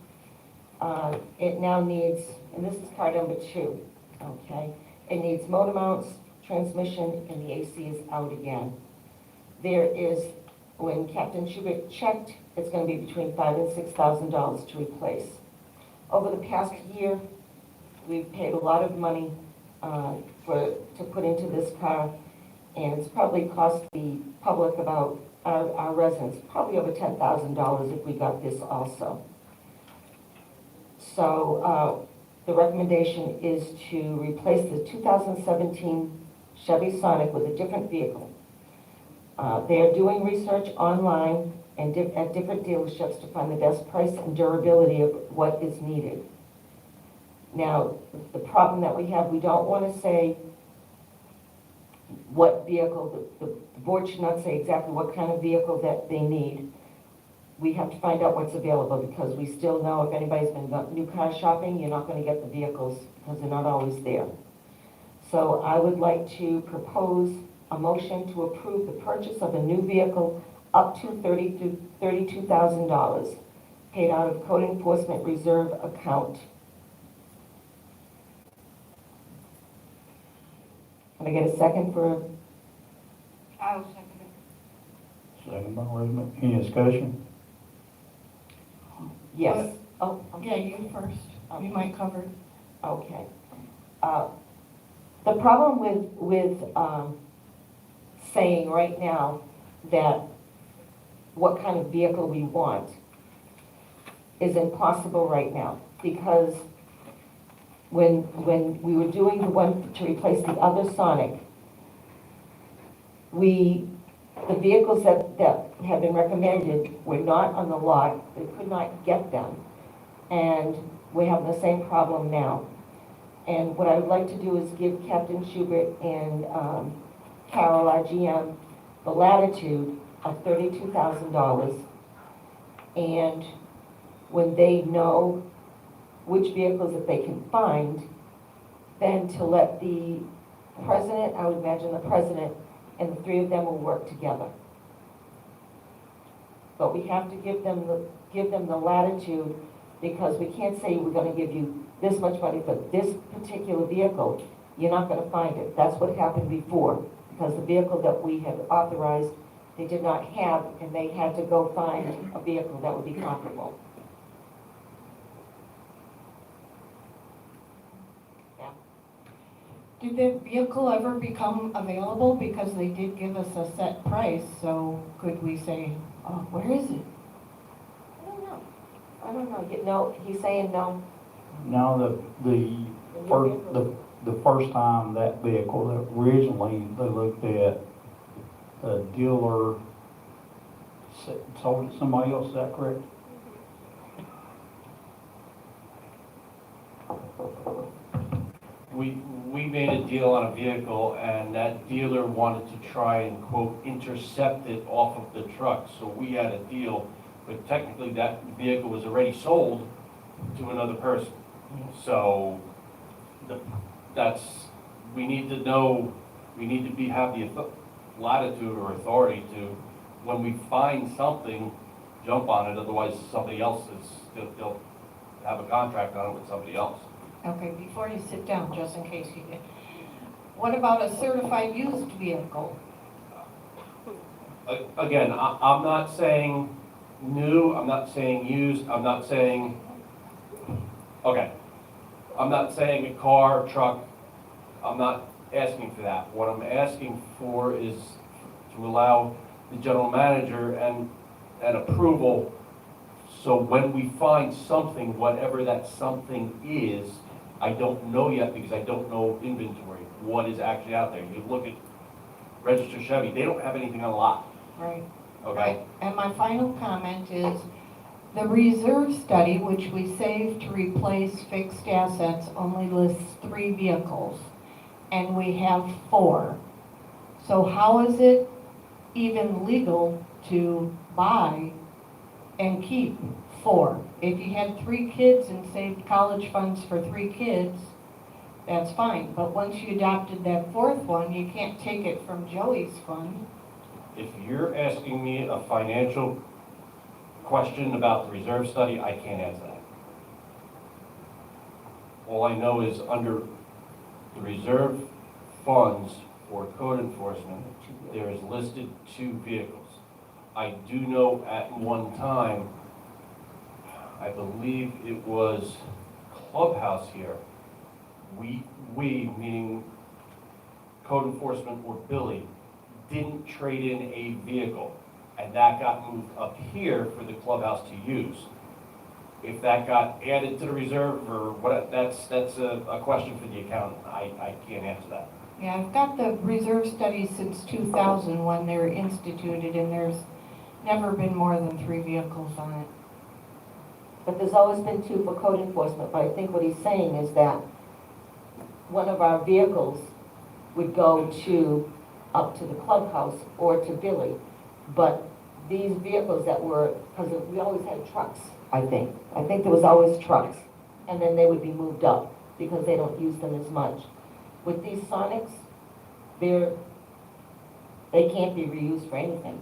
It now needs, and this is car number 2, okay? It needs motor mounts, transmission, and the AC is out again. There is, when Captain Schubert checked, it's going to be between $5,000 and $6,000 to replace. Over the past year, we've paid a lot of money to put into this car, and it's probably cost the public about, our residents, probably over $10,000 if we got this also. So the recommendation is to replace the 2017 Chevy Sonic with a different vehicle. They are doing research online and at different dealerships to find the best price and durability of what is needed. Now, the problem that we have, we don't want to say what vehicle, the board should not say exactly what kind of vehicle that they need. We have to find out what's available, because we still know if anybody's been new car shopping, you're not going to get the vehicles because they're not always there. So I would like to propose a motion to approve the purchase of a new vehicle up to $32,000 paid out of code enforcement reserve account. Can I get a second for? I will second it. Second by Roseman. Any discussion? Yes. Oh, Yeah, you first. You might cover it. okay. The problem with saying right now that what kind of vehicle we want is impossible right now, because when we were doing the one to replace the other Sonic, the vehicles that have been recommended were not on the lot. They could not get them. And we're having the same problem now. And what I would like to do is give Captain Schubert and Carol, our GM, the latitude of $32,000. And when they know which vehicles that they can find, then to let the president, I would imagine the president, and the three of them will work together. But we have to give them the latitude, because we can't say we're gonna give you this much money for this particular vehicle. You're not gonna find it. That's what happened before, because the vehicle that we had authorized, they did not have, and they had to go find a vehicle that would be comparable. Did that vehicle ever become available? Because they did give us a set price, so could we say, oh, where is it? I don't know. No, he's saying no. Now, the first time that vehicle, that originally they looked at, the dealer sold it to somebody else, is that correct? We made a deal on a vehicle, and that dealer wanted to try and quote intercept it off of the truck. So we had a deal, but technically that vehicle was already sold to another person. So we need to know, we need to have the latitude or authority to, when we find something, jump on it. Otherwise somebody else they'll have a contract on it with somebody else. Okay, before you sit down, just in case you get, what about a certified used vehicle? Again, I'm not saying new, I'm not saying used, I'm not saying, okay, I'm not saying a car, truck, I'm not asking for that. What I'm asking for is to allow the general manager and approval, so when we find something, whatever that something is, I don't know yet because I don't know inventory, what is actually out there. You look at Register Chevy, they don't have anything on lot, Right. okay? Right. And my final comment is, the reserve study, which we saved to replace fixed assets, only lists 3 vehicles, and we have 4. So how is it even legal to buy and keep 4? If you had 3 kids and saved college funds for 3 kids, that's fine. But once you adopted that 4th one, you can't take it from Joey's fund. If you're asking me a financial question about the reserve study, I can't answer that. All I know is under the reserve funds for code enforcement, there is listed 2 vehicles. I do know at one time, I believe it was Clubhouse here, we meaning code enforcement or Billy, didn't trade in a vehicle, and that got moved up here for the clubhouse to use. If that got added to the reserve or what, that's a question for the accountant. I can't answer that. Yeah, I've got the reserve study since 2000 when they were instituted, and there's never been more than 3 vehicles on it. But there's always been 2 for code enforcement. But I think what he's saying is that one of our vehicles would go up to the clubhouse or to Billy. But these vehicles that were, because we always had trucks, I think. I think there was always trucks. And then they would be moved up because they don't use them as much. With these Sonics, they can't be reused for anything,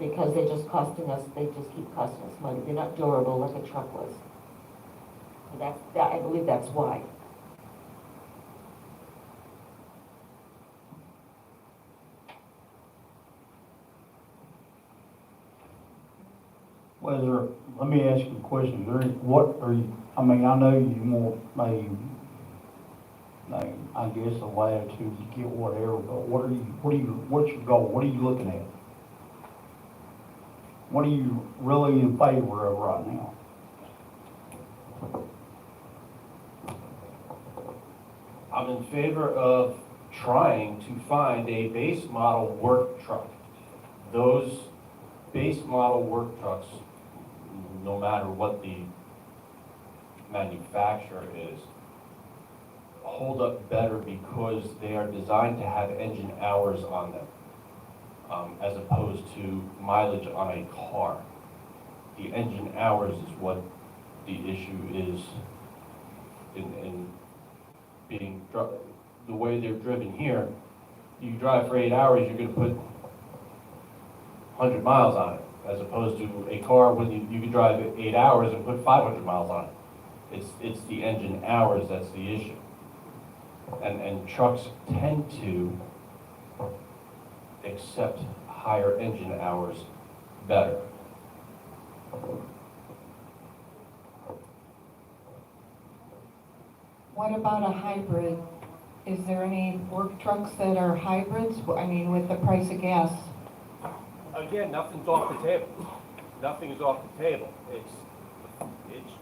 because they just keep costing us money. They're not durable like a truck was. So I believe that's why. Let me ask you a question. I know you want I guess a latitude to get whatever, but what's your goal? What are you looking at? What are you really in favor of right now? I'm in favor of trying to find a base model work truck. Those base model work trucks, no matter what the manufacturer is, hold up better because they are designed to have engine hours on them, as opposed to mileage on a car. The engine hours is what the issue is in the way they're driven here, you drive for 8 hours, you're gonna put 100 miles on it, as opposed to a car when you can drive 8 hours and put 500 miles on it. It's the engine hours that's the issue. And trucks tend to accept higher engine hours better. What about a hybrid? Is there any work trucks that are hybrids? I mean, with the price of gas? Again, nothing's off the table. Nothing is off the table. It's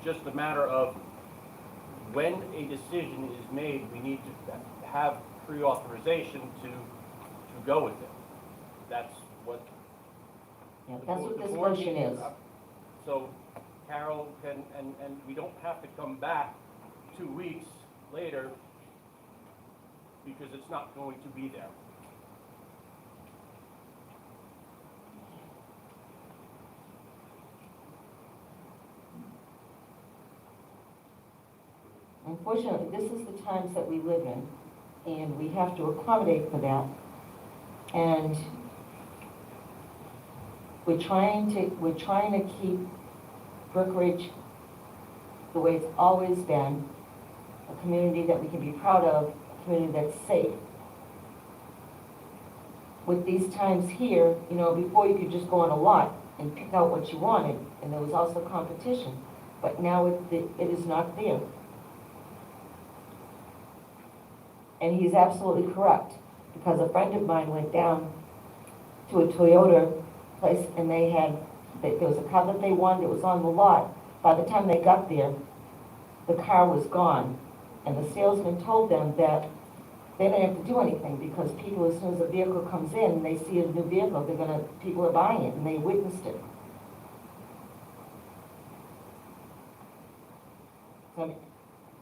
just a matter of when a decision is made, we need to have pre-authorization to go with it. That's what. Yeah, that's what the this board motion needs. is. So Carol can, and we don't have to come back 2 weeks later because it's not going to be there. Unfortunately, this is the times that we live in, and we have to accommodate for that. And we're trying to keep Brookridge the way it's always been, a community that we can be proud of, a community that's safe. With these times here, you know, before you could just go on a lot and pick out what you wanted, and there was also competition. But now it is not there. And he's absolutely correct, because a friend of mine went down to a Toyota place, and there was a car that they wanted, it was on the lot. By the time they got there, the car was gone, and the salesman told them that they didn't have to do anything, because people, as soon as a vehicle comes in, and they see a new vehicle, people are buying it, and they witnessed it. So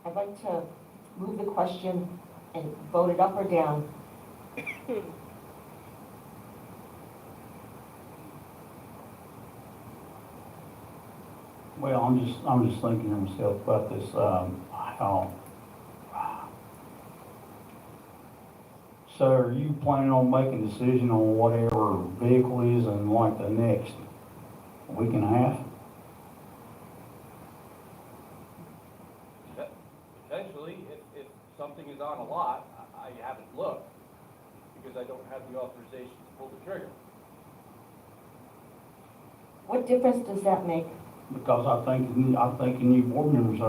I'd like to move the question and vote it up or down. Well, I'm just thinking to myself about this, how. So are you planning on making a decision on whatever vehicle is in like the next week and a half? Potentially, if something is on a lot, I haven't looked, because I don't have the authorization to pull the trigger. What difference does that make? Because I think the new board members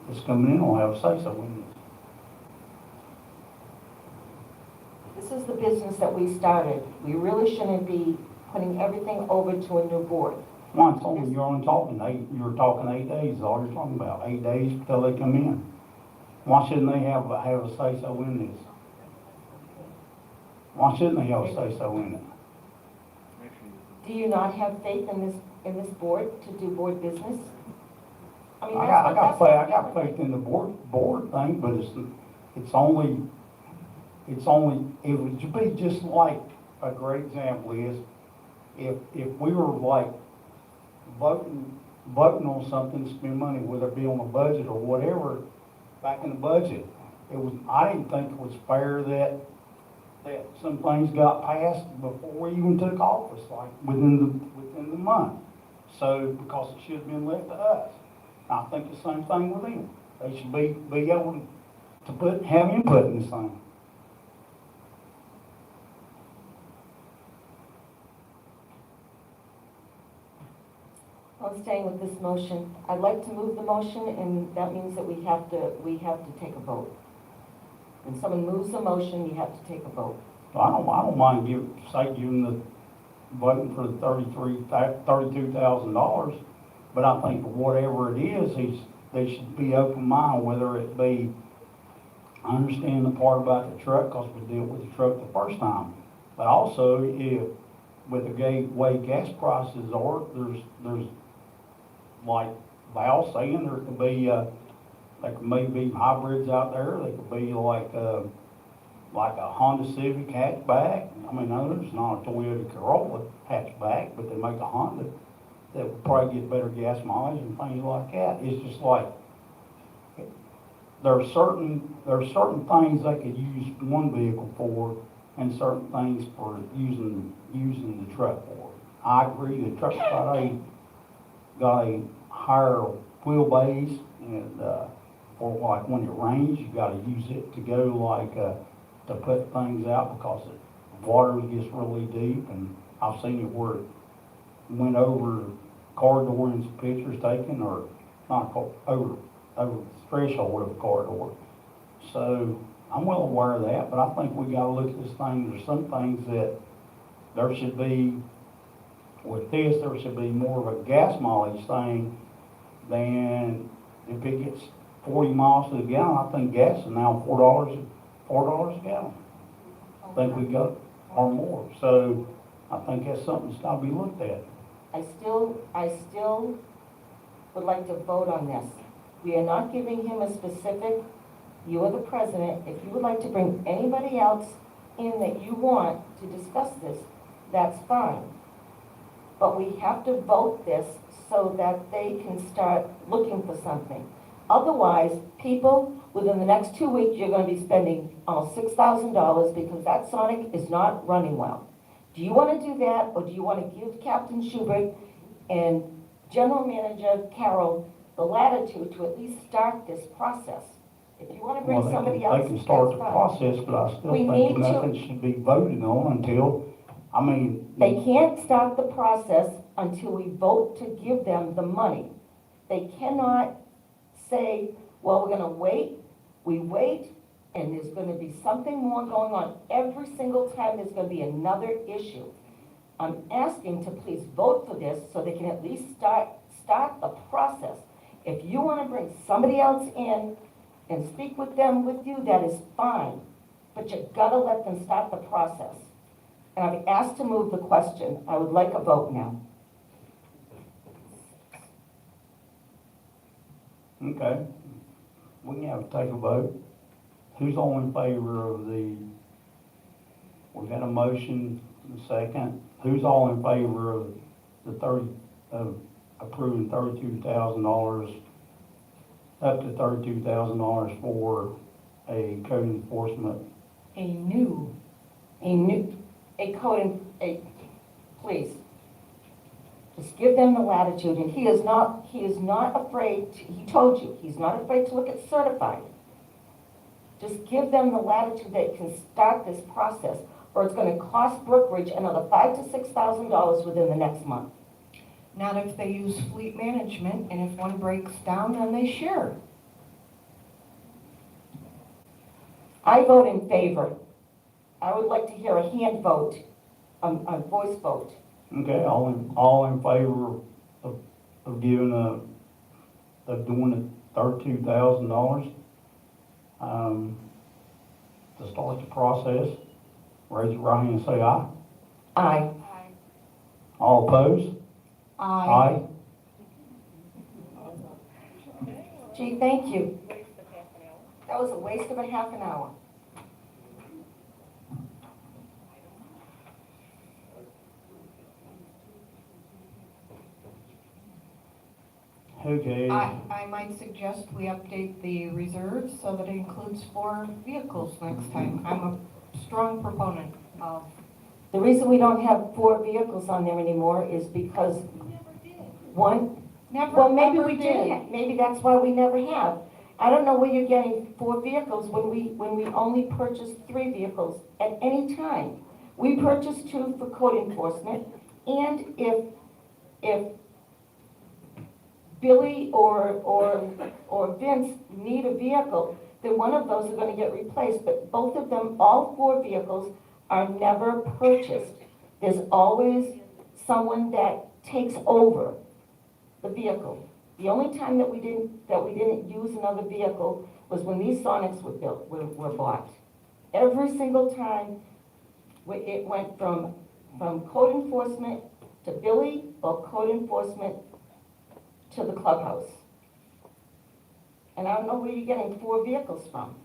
that's coming in will have a say-so in this. This is the business that we started. We really shouldn't be putting everything over to a new board. Once only, you're only talking 8 days, is all you're talking about, 8 days until they come in. Why shouldn't they have a say-so in this? Why shouldn't they have a say-so in it? Do you not have faith in this board to do board business? I mean, I that's got faith in the board thing, but it's only, it would be just like, a great example is, if we were like voting on something, spend money, whether it be on the budget or whatever, back in the budget, I didn't think it was fair that some things got passed before we even took office, like within the month. So, because it should have been left to us. I think the same thing with them. They should be able to have input in this thing. I'm staying with this motion. I'd like to move the motion, and that means that we have to take a vote. When someone moves a motion, you have to take a vote. I don't mind giving the voting for the $32,000, but I think for whatever it is, they should be open-minded, whether it be, I understand the part about the truck, because we dealt with the truck the first time, but also, with the way gas prices are, there's like Val saying, there could be, there could maybe hybrids out there, they could be like a Honda Civic hatchback. I mean, no, there's not a Toyota Corolla hatchback, but they make a Honda that would probably get better gas mileage and things like that. It's just like, there are certain things they could use one vehicle for and certain things for using the truck for. I agree, the truck's got a higher wheelbase and, for like when it rains, you gotta use it to go like, to put things out because the water gets really deep and I've seen it where it went over car door and some pictures taken or not over the threshold of a car door. So I'm well aware of that, but I think we gotta look at this thing. There's some things that there should be, with this, there should be more of a gas mileage thing than if it gets 40 miles to the gallon. I think gas is now $4 a gallon. I think we got, or more. So I think that's something that's gotta be looked at. I still would like to vote on this. We are not giving him a specific, you are the president, if you would like to bring anybody else in that you want to discuss this, that's fine. But we have to vote this so that they can start looking for something. Otherwise, people, within the next 2 weeks, you're gonna be spending almost $6,000 because that Sonic is not running well. Do you wanna do that, or do you wanna give Captain Schubert and General Manager Carroll the latitude to at least start this process? If you wanna bring Well, somebody else, they can start the that's fine. process, but I still We think need to- nothing should be voted on until, I mean. They can't start the process until we vote to give them the money. They cannot say, well, we're gonna wait, we wait, and there's gonna be something more going on. Every single time there's gonna be another issue. I'm asking to please vote for this so they can at least start the process. If you wanna bring somebody else in and speak with them with you, that is fine. But you gotta let them start the process. And I've asked to move the question. I would like a vote now. Okay, we can take a vote. Who's all in favor of we've had a motion, a second. Who's all in favor of approving $32,000, up to $32,000 for a code enforcement? Please. Just give them the latitude, and he is not afraid, he told you, he's not afraid to look at certified. Just give them the latitude that can start this process, or it's gonna cost Brookridge another $5,000 to $6,000 within the next month. Not if they use fleet management, and if one breaks down, then they share. I vote in favor. I would like to hear a hand vote, a voice vote. Okay, all in favor of giving of doing the $32,000, to start the process, raise your right hand and say aye. Aye. All opposed? Aye. Gee, thank you. That was a waste of a half an hour. Okay. I might suggest we update the reserve so that it includes 4 vehicles next time. I'm a strong proponent of. The reason we don't have 4 vehicles on there anymore is because one, well, maybe we did. Maybe that's why we never have. I don't know where you're getting 4 vehicles when we only purchased 3 vehicles at any time. We purchased 2 for code enforcement, and if Billy or Vince need a vehicle, then one of those are gonna get replaced, but both of them, all 4 vehicles are never purchased. There's always someone that takes over the vehicle. The only time that we didn't use another vehicle was when these Sonics were bought. Every single time, it went from code enforcement to Billy, or code enforcement to the clubhouse. And I don't know where you're getting 4 vehicles from.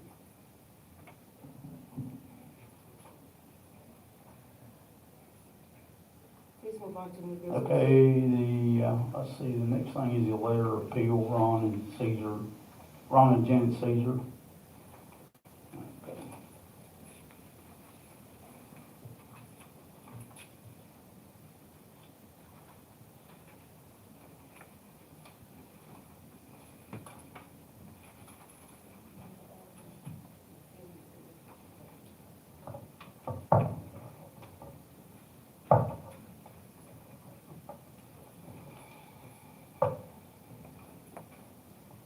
Please move on to new business. Okay, let's see, the next thing is the letter of appeal, Ron and Caesar. Ron and Janet Caesar. Okay.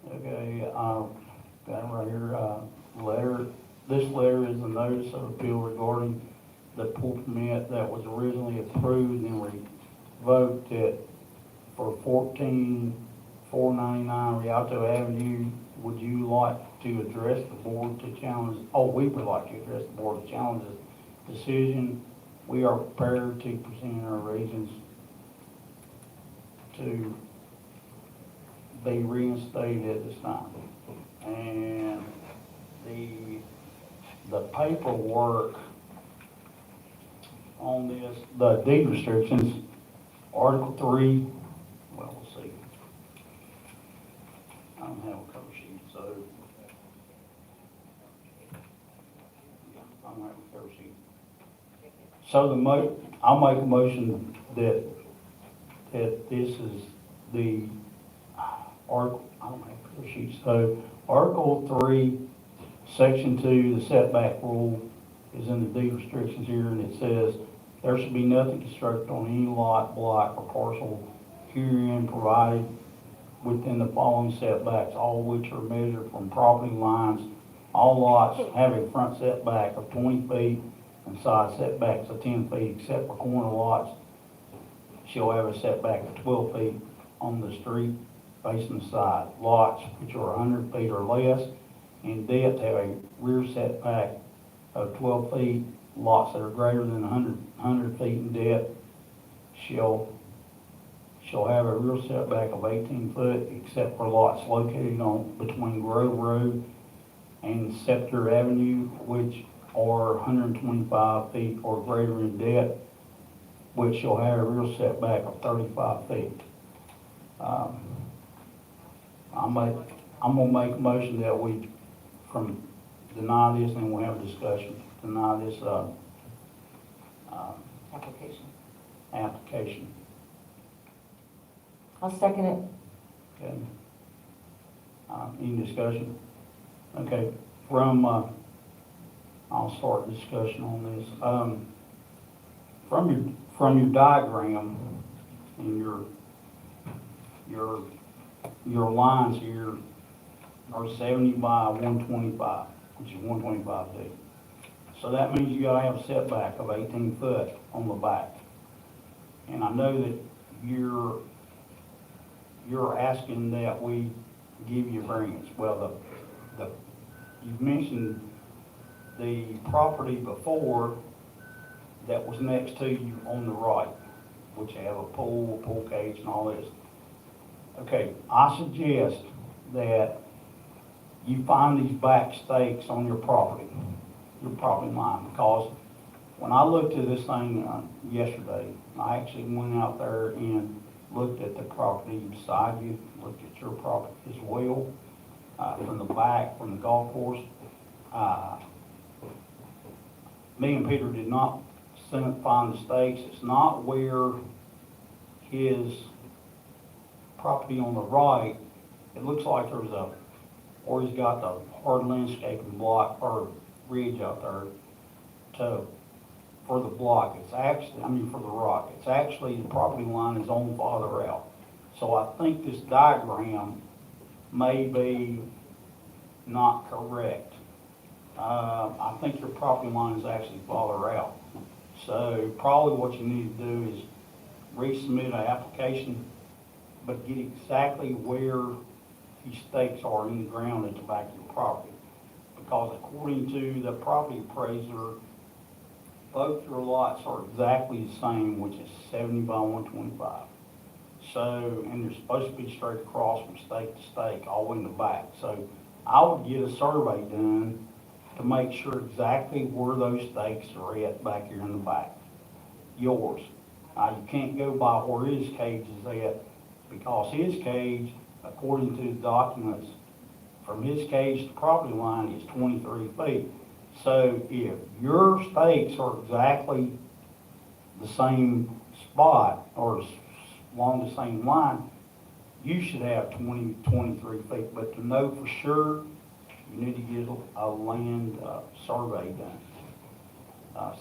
Okay, got it right here, letter, this letter is a notice of appeal regarding the pool permit that was originally approved and revoked for 14499 Rialto Avenue. Would you like to address the board to challenge, we would like to address the board to challenge this decision. We are prepared to present our reasons to be reinstated at this time. And the paperwork on this, the deed restrictions, Article 3, well, we'll see. I don't have a cover sheet, so. Yeah, I don't have a cover sheet. So I'll make a motion that this is the Article, I don't have a cover sheet, so Article 3, Section 2, the setback rule is in the deed restrictions here, and it says, there should be nothing constructed on any lot, block, or parcel herein provided within the following setbacks, all which are measured from property lines. All lots have a front setback of 20 feet and side setbacks of 10 feet, except for corner lots shall have a setback of 12 feet on the street facing the side. Lots which are 100 feet or less in depth have a rear setback of 12 feet. Lots that are greater than 100 feet in depth shall have a rear setback of 18 foot, except for lots located between Grove Road and Scepter Avenue, which are 125 feet or greater in depth, which shall have a rear setback of 35 feet. I'm gonna make a motion that we deny this, and we'll have a discussion, deny this, application. I'll second it. Okay. Any discussion? Okay, I'll start discussion on this. From your diagram and your lines here are 70 by 125, which is 125 deep. So that means you gotta have a setback of 18 foot on the back. And I know that you're asking that we give you variance. Well, you've mentioned the property before that was next to you on the right, which have a pool cage and all this. Okay, I suggest that you find these back stakes on your property line, because when I looked at this thing yesterday, I actually went out there and looked at the property beside you, looked at your property as well, from the back, from the golf course. Me and Peter did not find the stakes. It's not where his property on the right, it looks like there's or he's got the hard landscaping block or ridge out there for the block. It's actually, for the rock. It's actually, the property line is on farther out. So I think this diagram may be not correct. I think your property line is actually farther out. So probably what you need to do is resubmit an application, but get exactly where these stakes are in the ground at the back of your property. Because according to the property appraiser, both your lots are exactly the same, which is 70 by 125. So, and they're supposed to be straight across from stake to stake, all in the back. So I would get a survey done to make sure exactly where those stakes are at back here in the back. Yours. You can't go by where his cage is at, because his cage, according to the documents from his cage to the property line is 23 feet. So if your stakes are exactly the same spot or along the same line, you should have 23 feet. But to know for sure, you need to get a land survey done.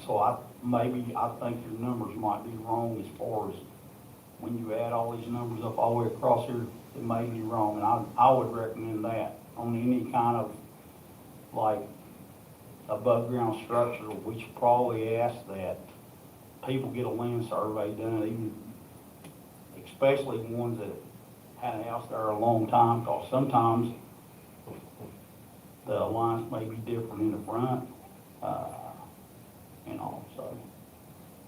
So I think your numbers might be wrong as far as when you add all these numbers up all the way across here, it may be wrong. And I would recommend that on any kind of like above ground structure. We should probably ask that people get a land survey done, even especially ones that had a house there a long time, because sometimes the lines may be different in the front, so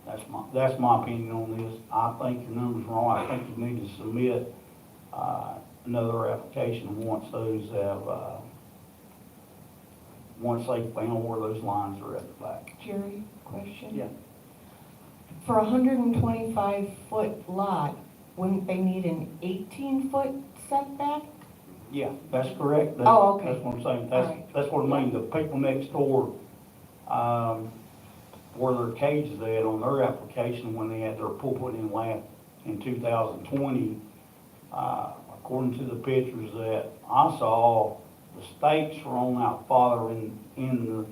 that's my opinion on this. I think your number's wrong. I think you need to submit, another application once they found where those lines are at the back. Jerry, question? Yeah. For a 125-foot lot, wouldn't they need an 18-foot setback? Yeah, that's correct. Oh, okay. That's what I'm saying. All right. That's what I mean. The people next door, where their cage is at on their application when they had their pool put in in 2020, according to the pictures that I saw, the stakes were on out farther in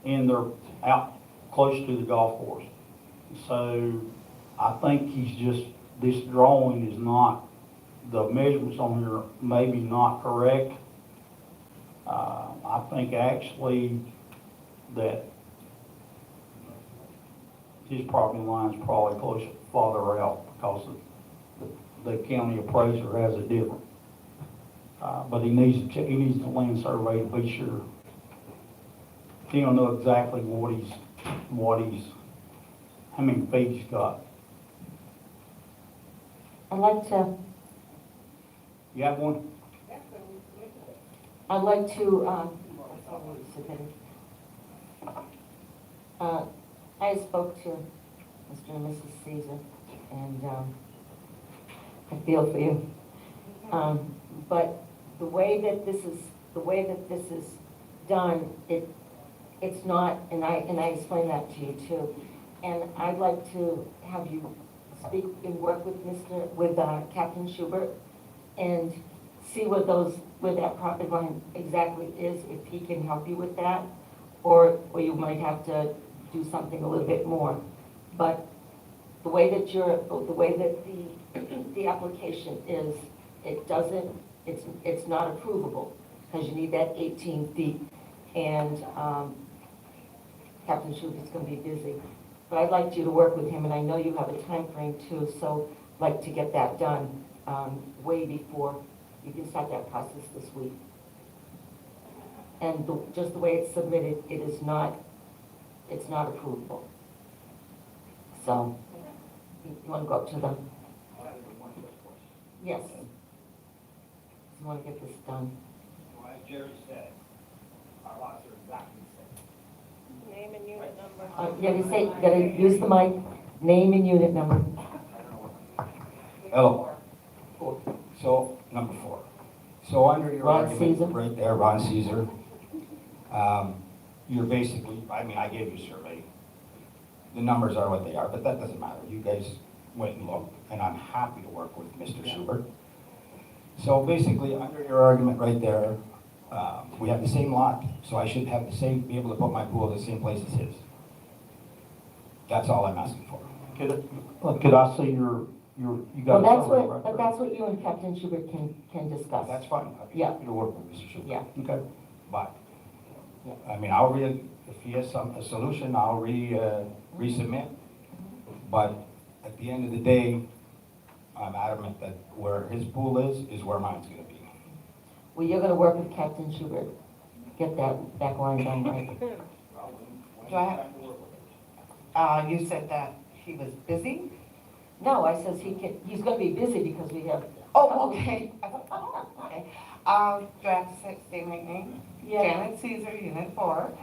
their out close to the golf course. So I think this drawing is not, the measurements on here maybe not correct. I think actually that his property line is probably closer, farther out because the county appraiser has it different. But he needs the land survey to be sure. He don't know exactly how many feet he's got. I'd like to, You have one? I spoke to Mr. and Mrs. Caesar, and I feel for you. But the way that this is done, it's not, and I explained that to you too. And I'd like to have you speak and work with Captain Schubert and see where that property line exactly is, if he can help you with that, or you might have to do something a little bit more. But the way that the application is, it's not approvable, because you need that 18 feet, and Captain Schubert's gonna be busy. But I'd like you to work with him, and I know you have a time frame too, so I'd like to get that done way before you can start that process this week. And just the way it's submitted, it's not approvable. So, you want to go up to the, yes. You want to get this done. Well, as Jerry said, our lots are exactly the same. Name and unit number. You gotta use the mic, name and unit number. Hello. So, number 4. So under your Ron argument Caesar. right there, Ron Caesar, you're basically, I gave you a survey. The numbers are what they are, but that doesn't matter. You guys went and looked, and I'm happy to work with Mr. Schubert. So basically, under your argument right there, we have the same lot, so I should have be able to put my pool in the same place as his. That's all I'm asking for. Could I see you got Well, a survey right there? that's what you and Captain Schubert can discuss. That's fine. I'd be Yeah. happy to work with Mr. Schubert. Yeah. Okay. But, Yeah. if he has a solution, I'll resubmit. But at the end of the day, I'm adamant that where his pool is where mine's gonna be. Well, you're gonna work with Captain Schubert, get that back line done right. Do I have, you said that he was busy? No, I says he's gonna be busy because we have. Oh, okay. Okay. Do I have to say my name? Yeah. Janet Caesar, Unit 4.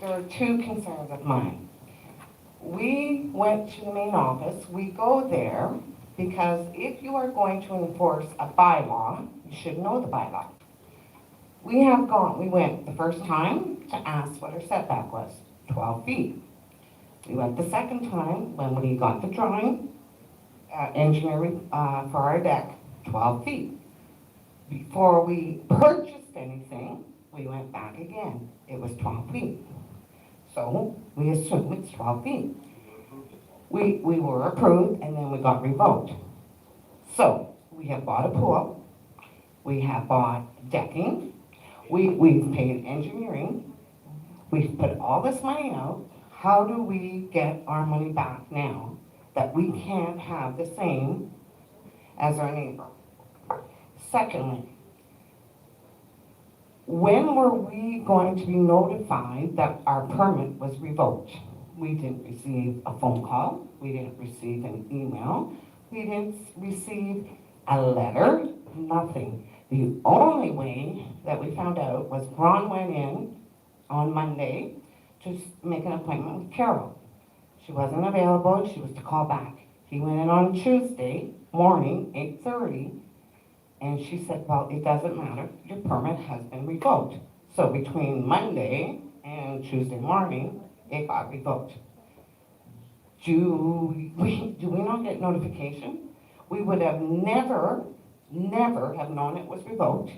There are 2 concerns of mine. We went to the main office, we go there, Because if you are going to enforce a bylaw, you should know the bylaw. We went the first time to ask what our setback was, 12 feet. We went the second time when we got the drawing, engineering for our deck, 12 feet. Before we purchased anything, we went back again. It was 12 feet. So we assumed it's 12 feet. We were approved and then we got revoked. So we have bought a pool. We have bought decking. We've paid engineering. We've put all this money out. How do we get our money back now that we can't have the same as our neighbor? Secondly, when were we going to be notified that our permit was revoked? We didn't receive a phone call. We didn't receive an email. We didn't receive a letter, nothing. The only way that we found out was Ron went in on Monday to make an appointment with Carol. She wasn't available. She was to call back. He went in on Tuesday morning, 8:30, and she said, well, it doesn't matter. Your permit has been revoked. So between Monday and Tuesday morning, it got revoked. Do we not get notification? We would have never have known it was revoked.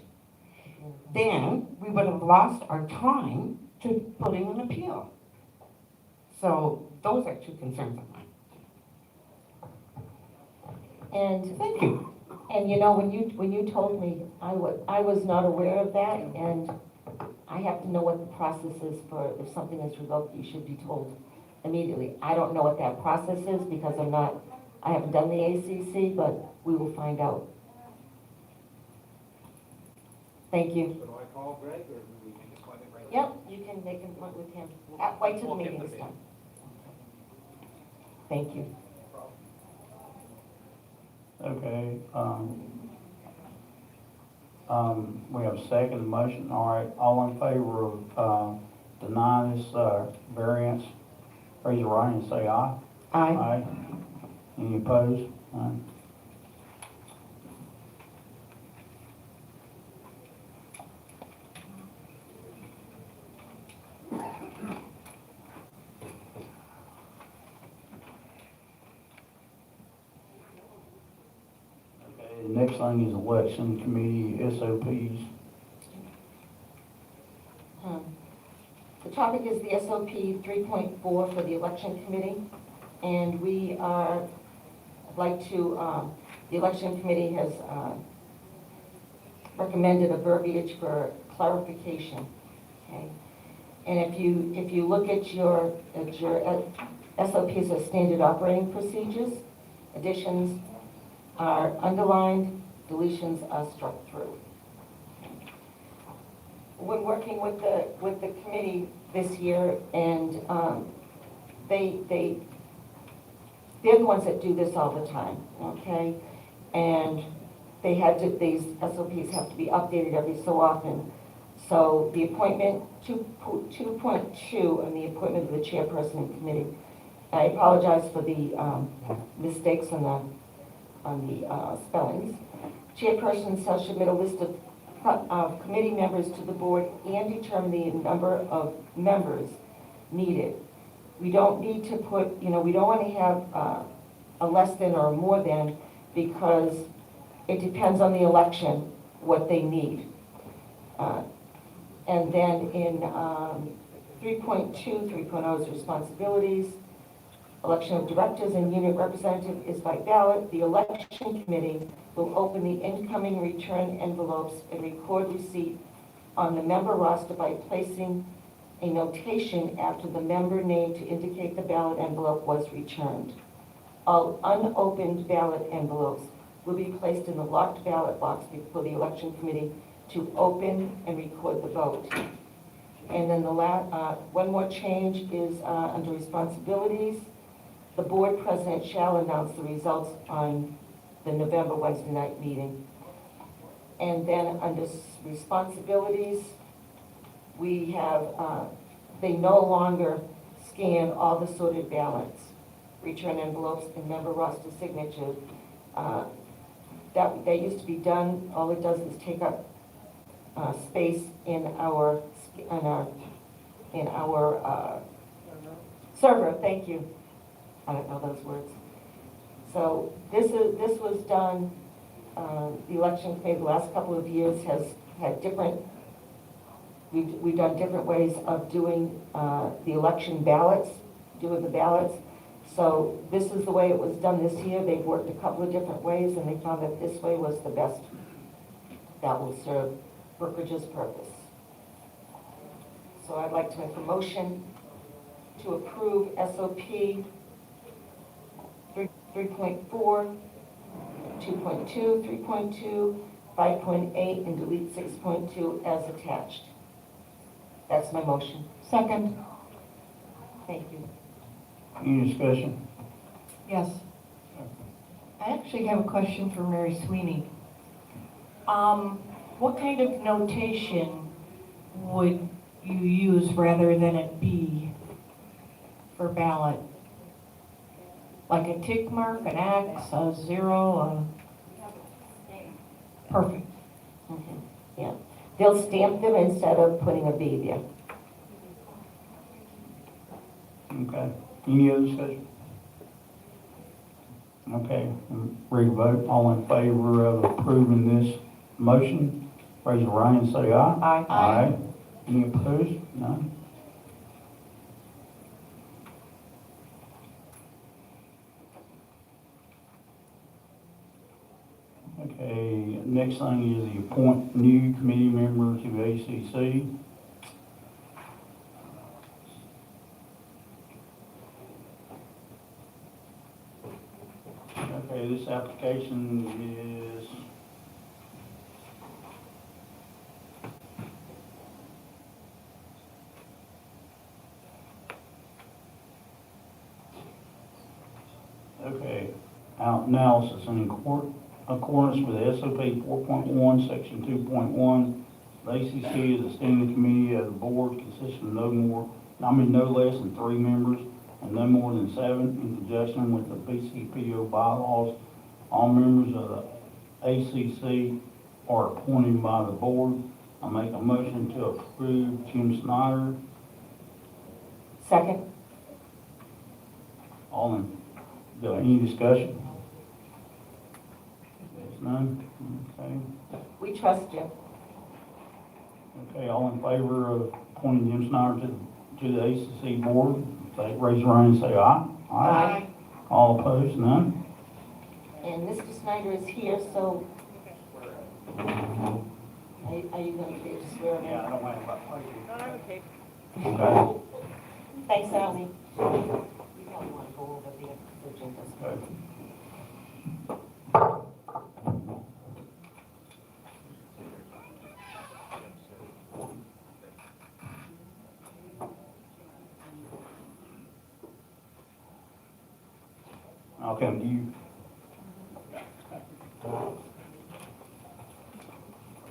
Then we would have lost our time to putting an appeal. So those are two concerns of mine. And, Thank you. and you know, when you told me, I was not aware of that, and I have to know what the process is for, if something is revoked, you should be told immediately. I don't know what that process is because I haven't done the ACC, but we will find out. Thank you. So do I call Greg, or do we make an appointment right Yep, you can make an appointment with him. Wait till the meeting is done. Thank you. Okay, we have a second motion. All right, all in favor of, denying this, variance, raise your right hand and say aye. Aye. Aye. Any opposed? Aye. Okay, the next thing is election committee SOPs. The topic is the SOP 3.4 for the election committee, and I'd like to, the election committee has recommended a verbiage for clarification, okay? And if you look at your SOPs as standard operating procedures, additions are underlined, deletions are struck through. When working with the committee this year, and they're the ones that do this all the time, okay? And these SOPs have to be updated every so often. So the appointment, 2.2, and the appointment of the chairperson and committee. I apologize for the mistakes on the spellings. Chairperson shall submit a list of committee members to the board and determine the number of members needed. We don't need to put, we don't want to have a less than or more than, because it depends on the election what they need. And then in 3.2, 3.0 is responsibilities. Election of directors and unit representative is by ballot. The election committee will open the incoming return envelopes and record receipt on the member roster by placing a notation after the member name to indicate the ballot envelope was returned. All unopened ballot envelopes will be placed in the locked ballot box before the election committee to open and record the vote. And then the one more change is under responsibilities. The board president shall announce the results on the November Wednesday night meeting. And then under responsibilities, we have, they no longer scan all the sorted ballots, return envelopes, and member roster signatures That used to be done, all it does is take up space in our server, thank you. I don't know those words. So this was done, the election committee the last couple of years has had different, we've done different ways of doing the election ballots, doing the ballots. So this is the way it was done this year. They've worked a couple of different ways and they found that this way was the best that will serve Brookridge's purpose. So I'd like to make a motion to approve SOP 3.4, 2.2, 3.2, 5.8, and delete 6.2 as attached. That's my motion. Second. Thank you. Any discussion? Yes. I actually have a question for Mary Sweeney. What kind of notation would you use rather than a B for ballot? Like a tick mark, an X, a zero, perfect. Mhm. Yeah. They'll stamp them instead of putting a B there. Okay. Any other discussion? Okay, ready to vote. All in favor of approving this motion, raise your right hand and say aye. Aye. Aye. Any opposed? None? Okay, next thing is the appoint new committee member to ACC. Okay, this application is okay, analysis in accordance with SOP 4.1, Section 2.1. The ACC is a standing committee of the board consisting of no less than 3 members and no more than 7 in conjunction with the BCPO bylaws. All members of the ACC are appointed by the board. I make a motion to approve Jim Snyder. Second? All in, any discussion? There's none? Okay. We trust you. Okay, all in favor of appointing Jim Snyder to the ACC board, raise your hand and say aye. Aye. All opposed, none? And Mr. Snyder is here, so are you going to be able to swear him in? I don't have that. No, I'm okay. Okay. Thanks, Ally. You probably want to go over the agendas. Okay. I'll come to you.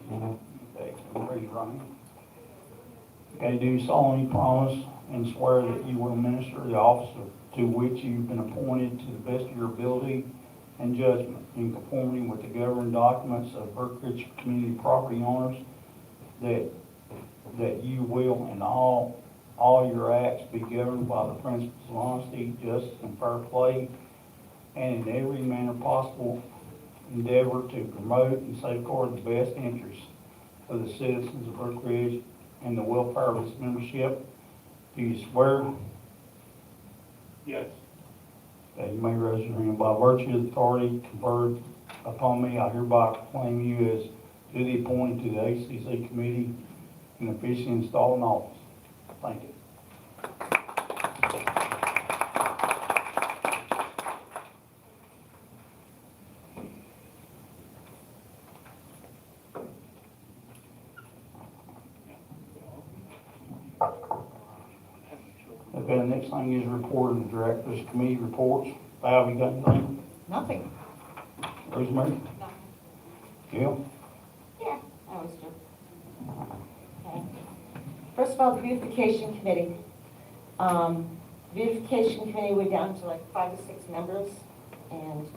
Okay, raise your right hand. Okay, do you solemnly promise and swear that you will administer the office to which you've been appointed to the best of your ability and judgment in conformity with the governing documents of Brookridge Community Property Owners, that you will in all your acts be governed by the principles of honesty, justice, and fair play, and in every manner possible endeavor to promote and safeguard the best interests of the citizens of Brookridge and the welfare of its membership? Do you swear? Yes. Okay, you may raise your hand. By virtue of the authority conferred upon me, I hereby proclaim you as duly appointed to the ACC committee and officially installed in office. Thank you. Okay, the next thing is report of the directors committee reports. Val, you got anything? Nothing. Rosemary? Gail? Yeah, I always do. Okay. First of all, the beautification committee. Beautification committee, we're down to like 5 or 6 members, and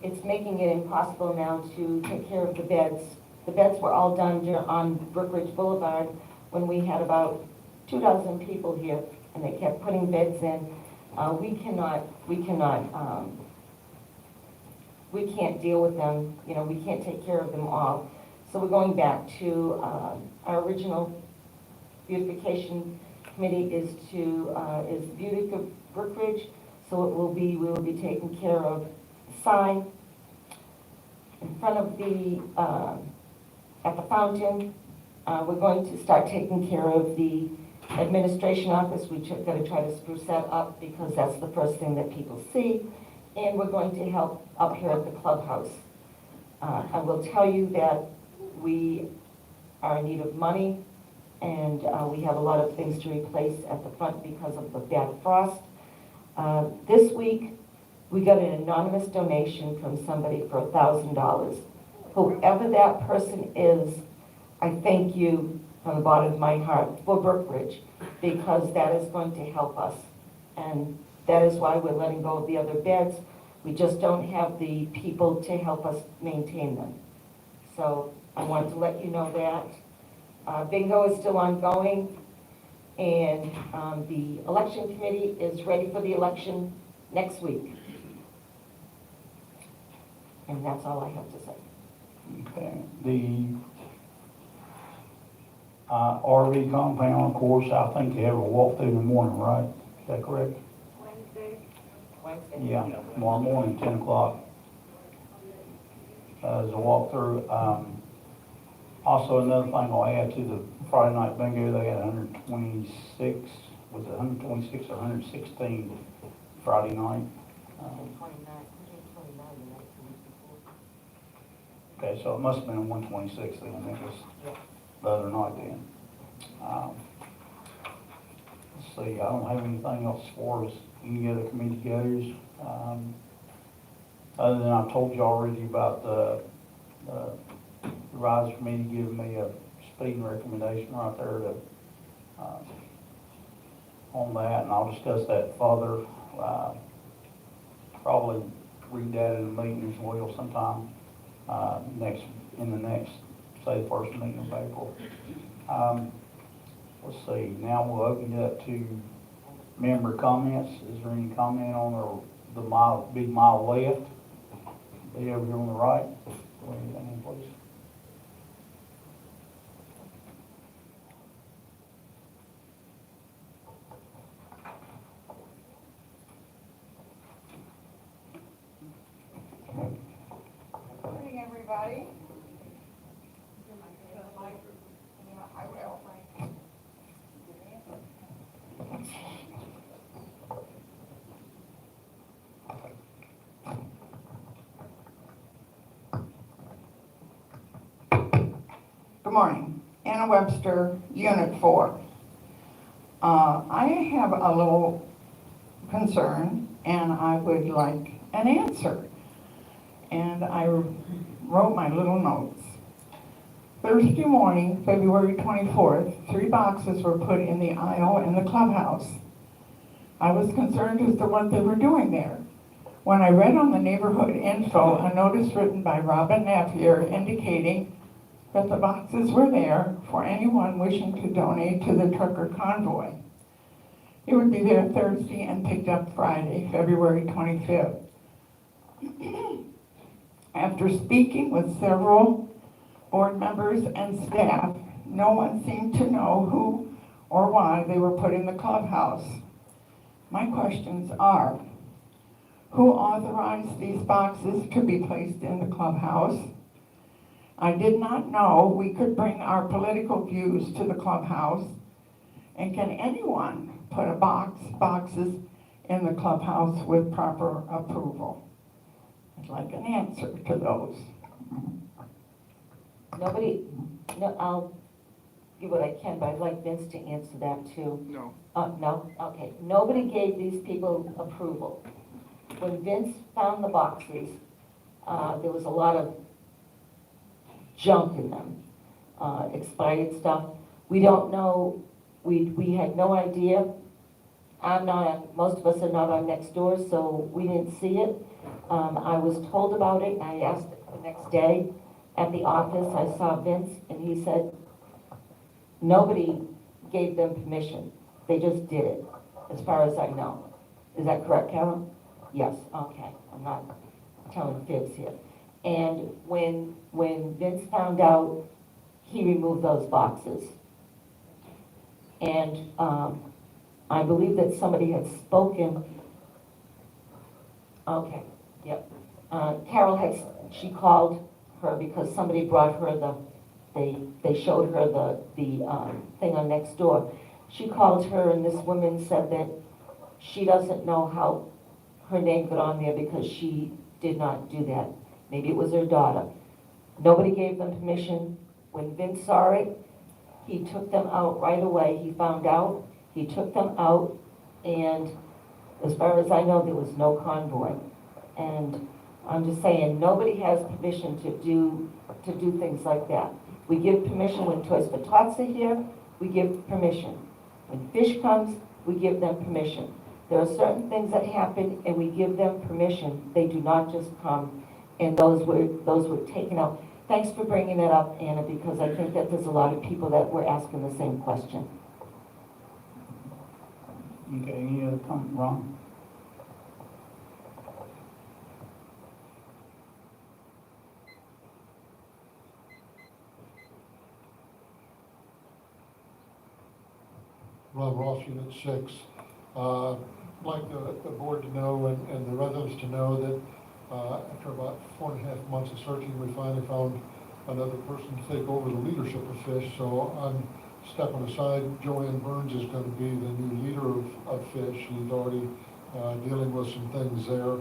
it's making it impossible now to take care of the beds. The beds were all done on Brookridge Boulevard when we had about 2,000 people here, and they kept putting beds in. We can't deal with them, you know, we can't take care of them all. So we're going back to, our original beautification committee is Beauty of Brookridge, so we will be taking care of the sign in front of the, at the fountain. We're going to start taking care of the administration office. We're going to try to spruce that up because that's the first thing that people see. And we're going to help up here at the clubhouse. I will tell you that we are in need of money, and we have a lot of things to replace at the front because of the bad frost. This week, we got an anonymous donation from somebody for $1,000. Whoever that person is, I thank you from the bottom of my heart for Brookridge, because that is going to help us. And that is why we're letting go of the other beds. We just don't have the people to help us maintain them. So I want to let you know that. Bingo is still ongoing, and the election committee is ready for the election next week. And that's all I have to say. Okay, the RV compound, of course, I think they have a walkthrough in the morning, right? Is that correct? Wednesday. Yeah, tomorrow morning, 10 o'clock. There's a walkthrough. Also, another thing I'll add to the Friday night bingo, they had 126, was it 126 or 116 Friday night? Okay, so it must have been a 126 then, it was the other night then. Let's see, I don't have anything else as far as any other committee goes. Other than I've told you already about the Rise Committee giving me a speeding recommendation right there to, on that, and I'll discuss that further. Probably read that in a meeting as well sometime, in the next, say, the first meeting of April. Let's see, now we'll open it up to member comments. Is there any comment on the big mile left? Be over here on the right. Go ahead, please. Morning, everybody. I will. Good morning. Anna Webster, Unit 4. I have a little concern, and I would like an answer. And I wrote my little notes. Thursday morning, February 24th, 3 boxes were put in the aisle in the clubhouse. I was concerned as to what they were doing there. When I read on the neighborhood info a notice written by Robin Napier indicating that the boxes were there for anyone wishing to donate to the trucker convoy. It would be there Thursday and picked up Friday, February 25th. After speaking with several board members and staff, no one seemed to know who or why they were put in the clubhouse. My questions are, who authorized these boxes to be placed in the clubhouse? I did not know we could bring our political views to the clubhouse. And can anyone put boxes in the clubhouse with proper approval? I'd like an answer to those. I'll give what I can, but I'd like Vince to answer that too. No. No? Okay. Nobody gave these people approval. When Vince found the boxes, there was a lot of junk in them, expired stuff. We don't know, we had no idea. Most of us are not on next door, so we didn't see it. I was told about it, and I asked the next day at the office, I saw Vince, and he said, nobody gave them permission. They just did it, as far as I know. Is that correct, Carol? Yes, okay, I'm not telling fibs here. And when Vince found out, he removed those boxes. And I believe that somebody had spoken, okay, yep. Carol she called her because somebody brought her they showed her the thing on next door. She called her, and this woman said that she doesn't know how her name got on there because she did not do that. Maybe it was her daughter. Nobody gave them permission. When Vince saw it, he took them out right away. He found out, he took them out, and as far as I know, there was no convoy. And I'm just saying, nobody has permission to do things like that. We give permission when Toys for Tots are here, we give permission. When Fish comes, we give them permission. There are certain things that happen and we give them permission. They do not just come, and those were taken out. Thanks for bringing that up, Anna, because I think that there's a lot of people that were asking the same question. Okay, any other comment, Ron? Ron Ross, Unit 6. I'd like the board to know and the residents to know that after about 4.5 months of searching, we finally found another person to take over the leadership of Fish. So I'm stepping aside. Joanne Burns is going to be the new leader of Fish. She's already dealing with some things there.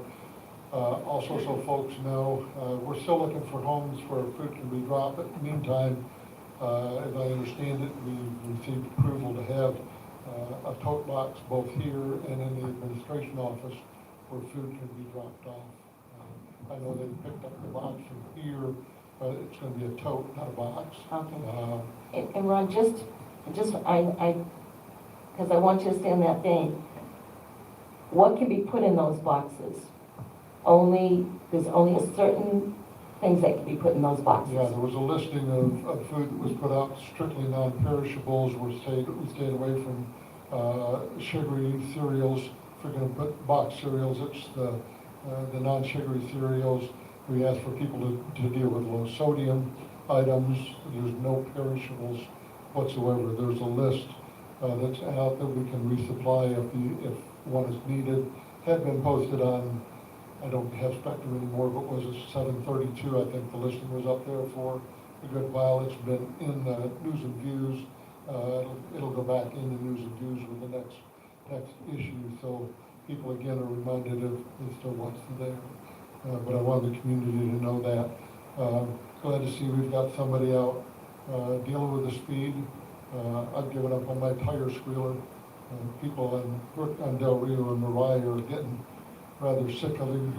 Also, so folks know, we're still looking for homes where food can be dropped. But in the meantime, as I understand it, we received approval to have a tote box both here and in the administration office where food can be dropped off. I know they picked up the box from here, but it's going to be a tote, not a box. Okay. And Ron, because I want you to stay in that vein, what can be put in those boxes? There's only a certain things that can be put in those boxes. Yeah, there was a listing of food that was put out, strictly non-perishables. We stayed away from sugary cereals. If we're going to put box cereals, it's the non-sugary cereals. We asked for people to deal with low sodium items. There's no perishables whatsoever. There's a list that's out that we can resupply if one is needed. Had been posted on, I don't have Spectrum anymore, but was it 732? I think the listing was up there for a good while. It's been in the News and Views. It'll go back in the News and Views with the next issue. So people again are reminded of still what's there. But I want the community to know that. Glad to see we've got somebody out dealing with the speed. I've given up on my tire squealer. People on Del Rio and Mariah are getting rather sick of him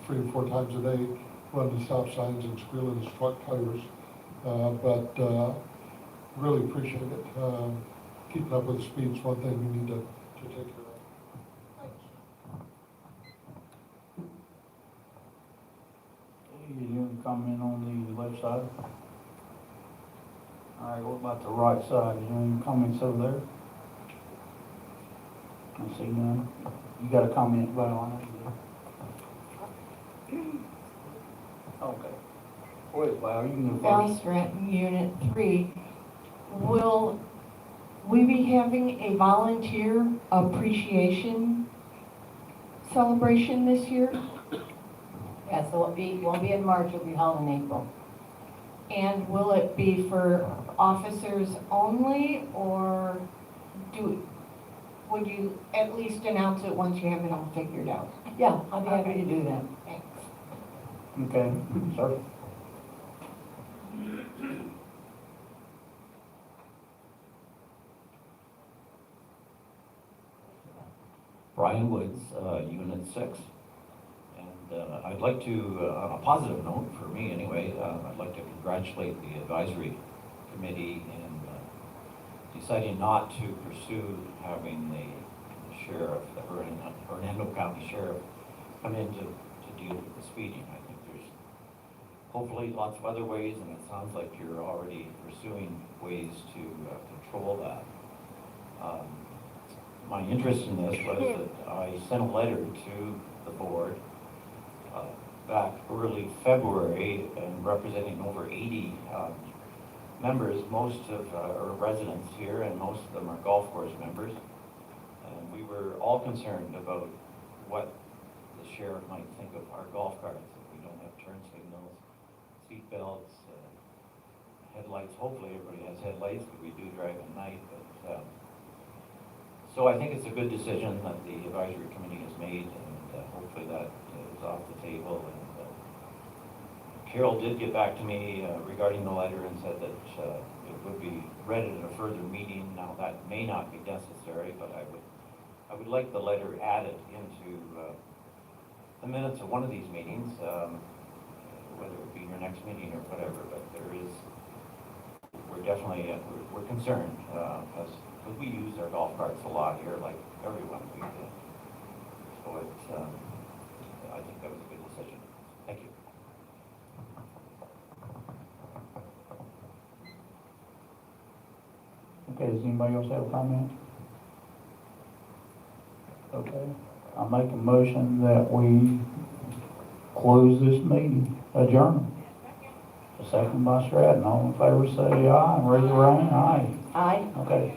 3 or 4 times a day, running stop signs and squealing his truck tires. But really appreciate it. Keeping up with the speed is one thing we need to take care of. You want to comment on the left side? All right, what about the right side? Is there any comments over there? I see none. You got a comment, Val, on it? Okay. Go ahead, Val, you can go Val first. Stratton, Unit 3. Will we be having a volunteer appreciation celebration this year? Yeah, so it won't be in March, it'll be held in April. And will it be for officers only, or would you at least announce it once you have it all figured out? Yeah, I'll be happy to do that. Thanks. Okay, sir. Brian Woods, Unit 6. And I'd like to, on a positive note, for me anyway, I'd like to congratulate the advisory committee in deciding not to pursue having the sheriff, the Hernando County Sheriff, come in to deal with the speeding. I think there's hopefully lots of other ways, and it sounds like you're already pursuing ways to control that. My interest in this was that I sent a letter to the board back early February and representing over 80 members, most of are residents here, and most of them are golf course members. And we were all concerned about what the sheriff might think of our golf carts, if we don't have turn signals, seat belts, headlights. Hopefully everybody has headlights, but we do drive at night. But so I think it's a good decision that the advisory committee has made, and hopefully that is off the table. And Carol did get back to me regarding the letter and said that it would be read at a further meeting. Now that may not be necessary, but I would like the letter added into the minutes of one of these meetings, whether it be your next meeting or whatever. But we're definitely we're concerned because we use our golf carts a lot here, like everyone. So I think that was a good decision. Thank you. Okay, does anybody else have a comment? Okay, I'll make a motion that we close this meeting, adjourn. A second by Stratton, all in favor say aye, and raise your hand, aye. Aye. Okay,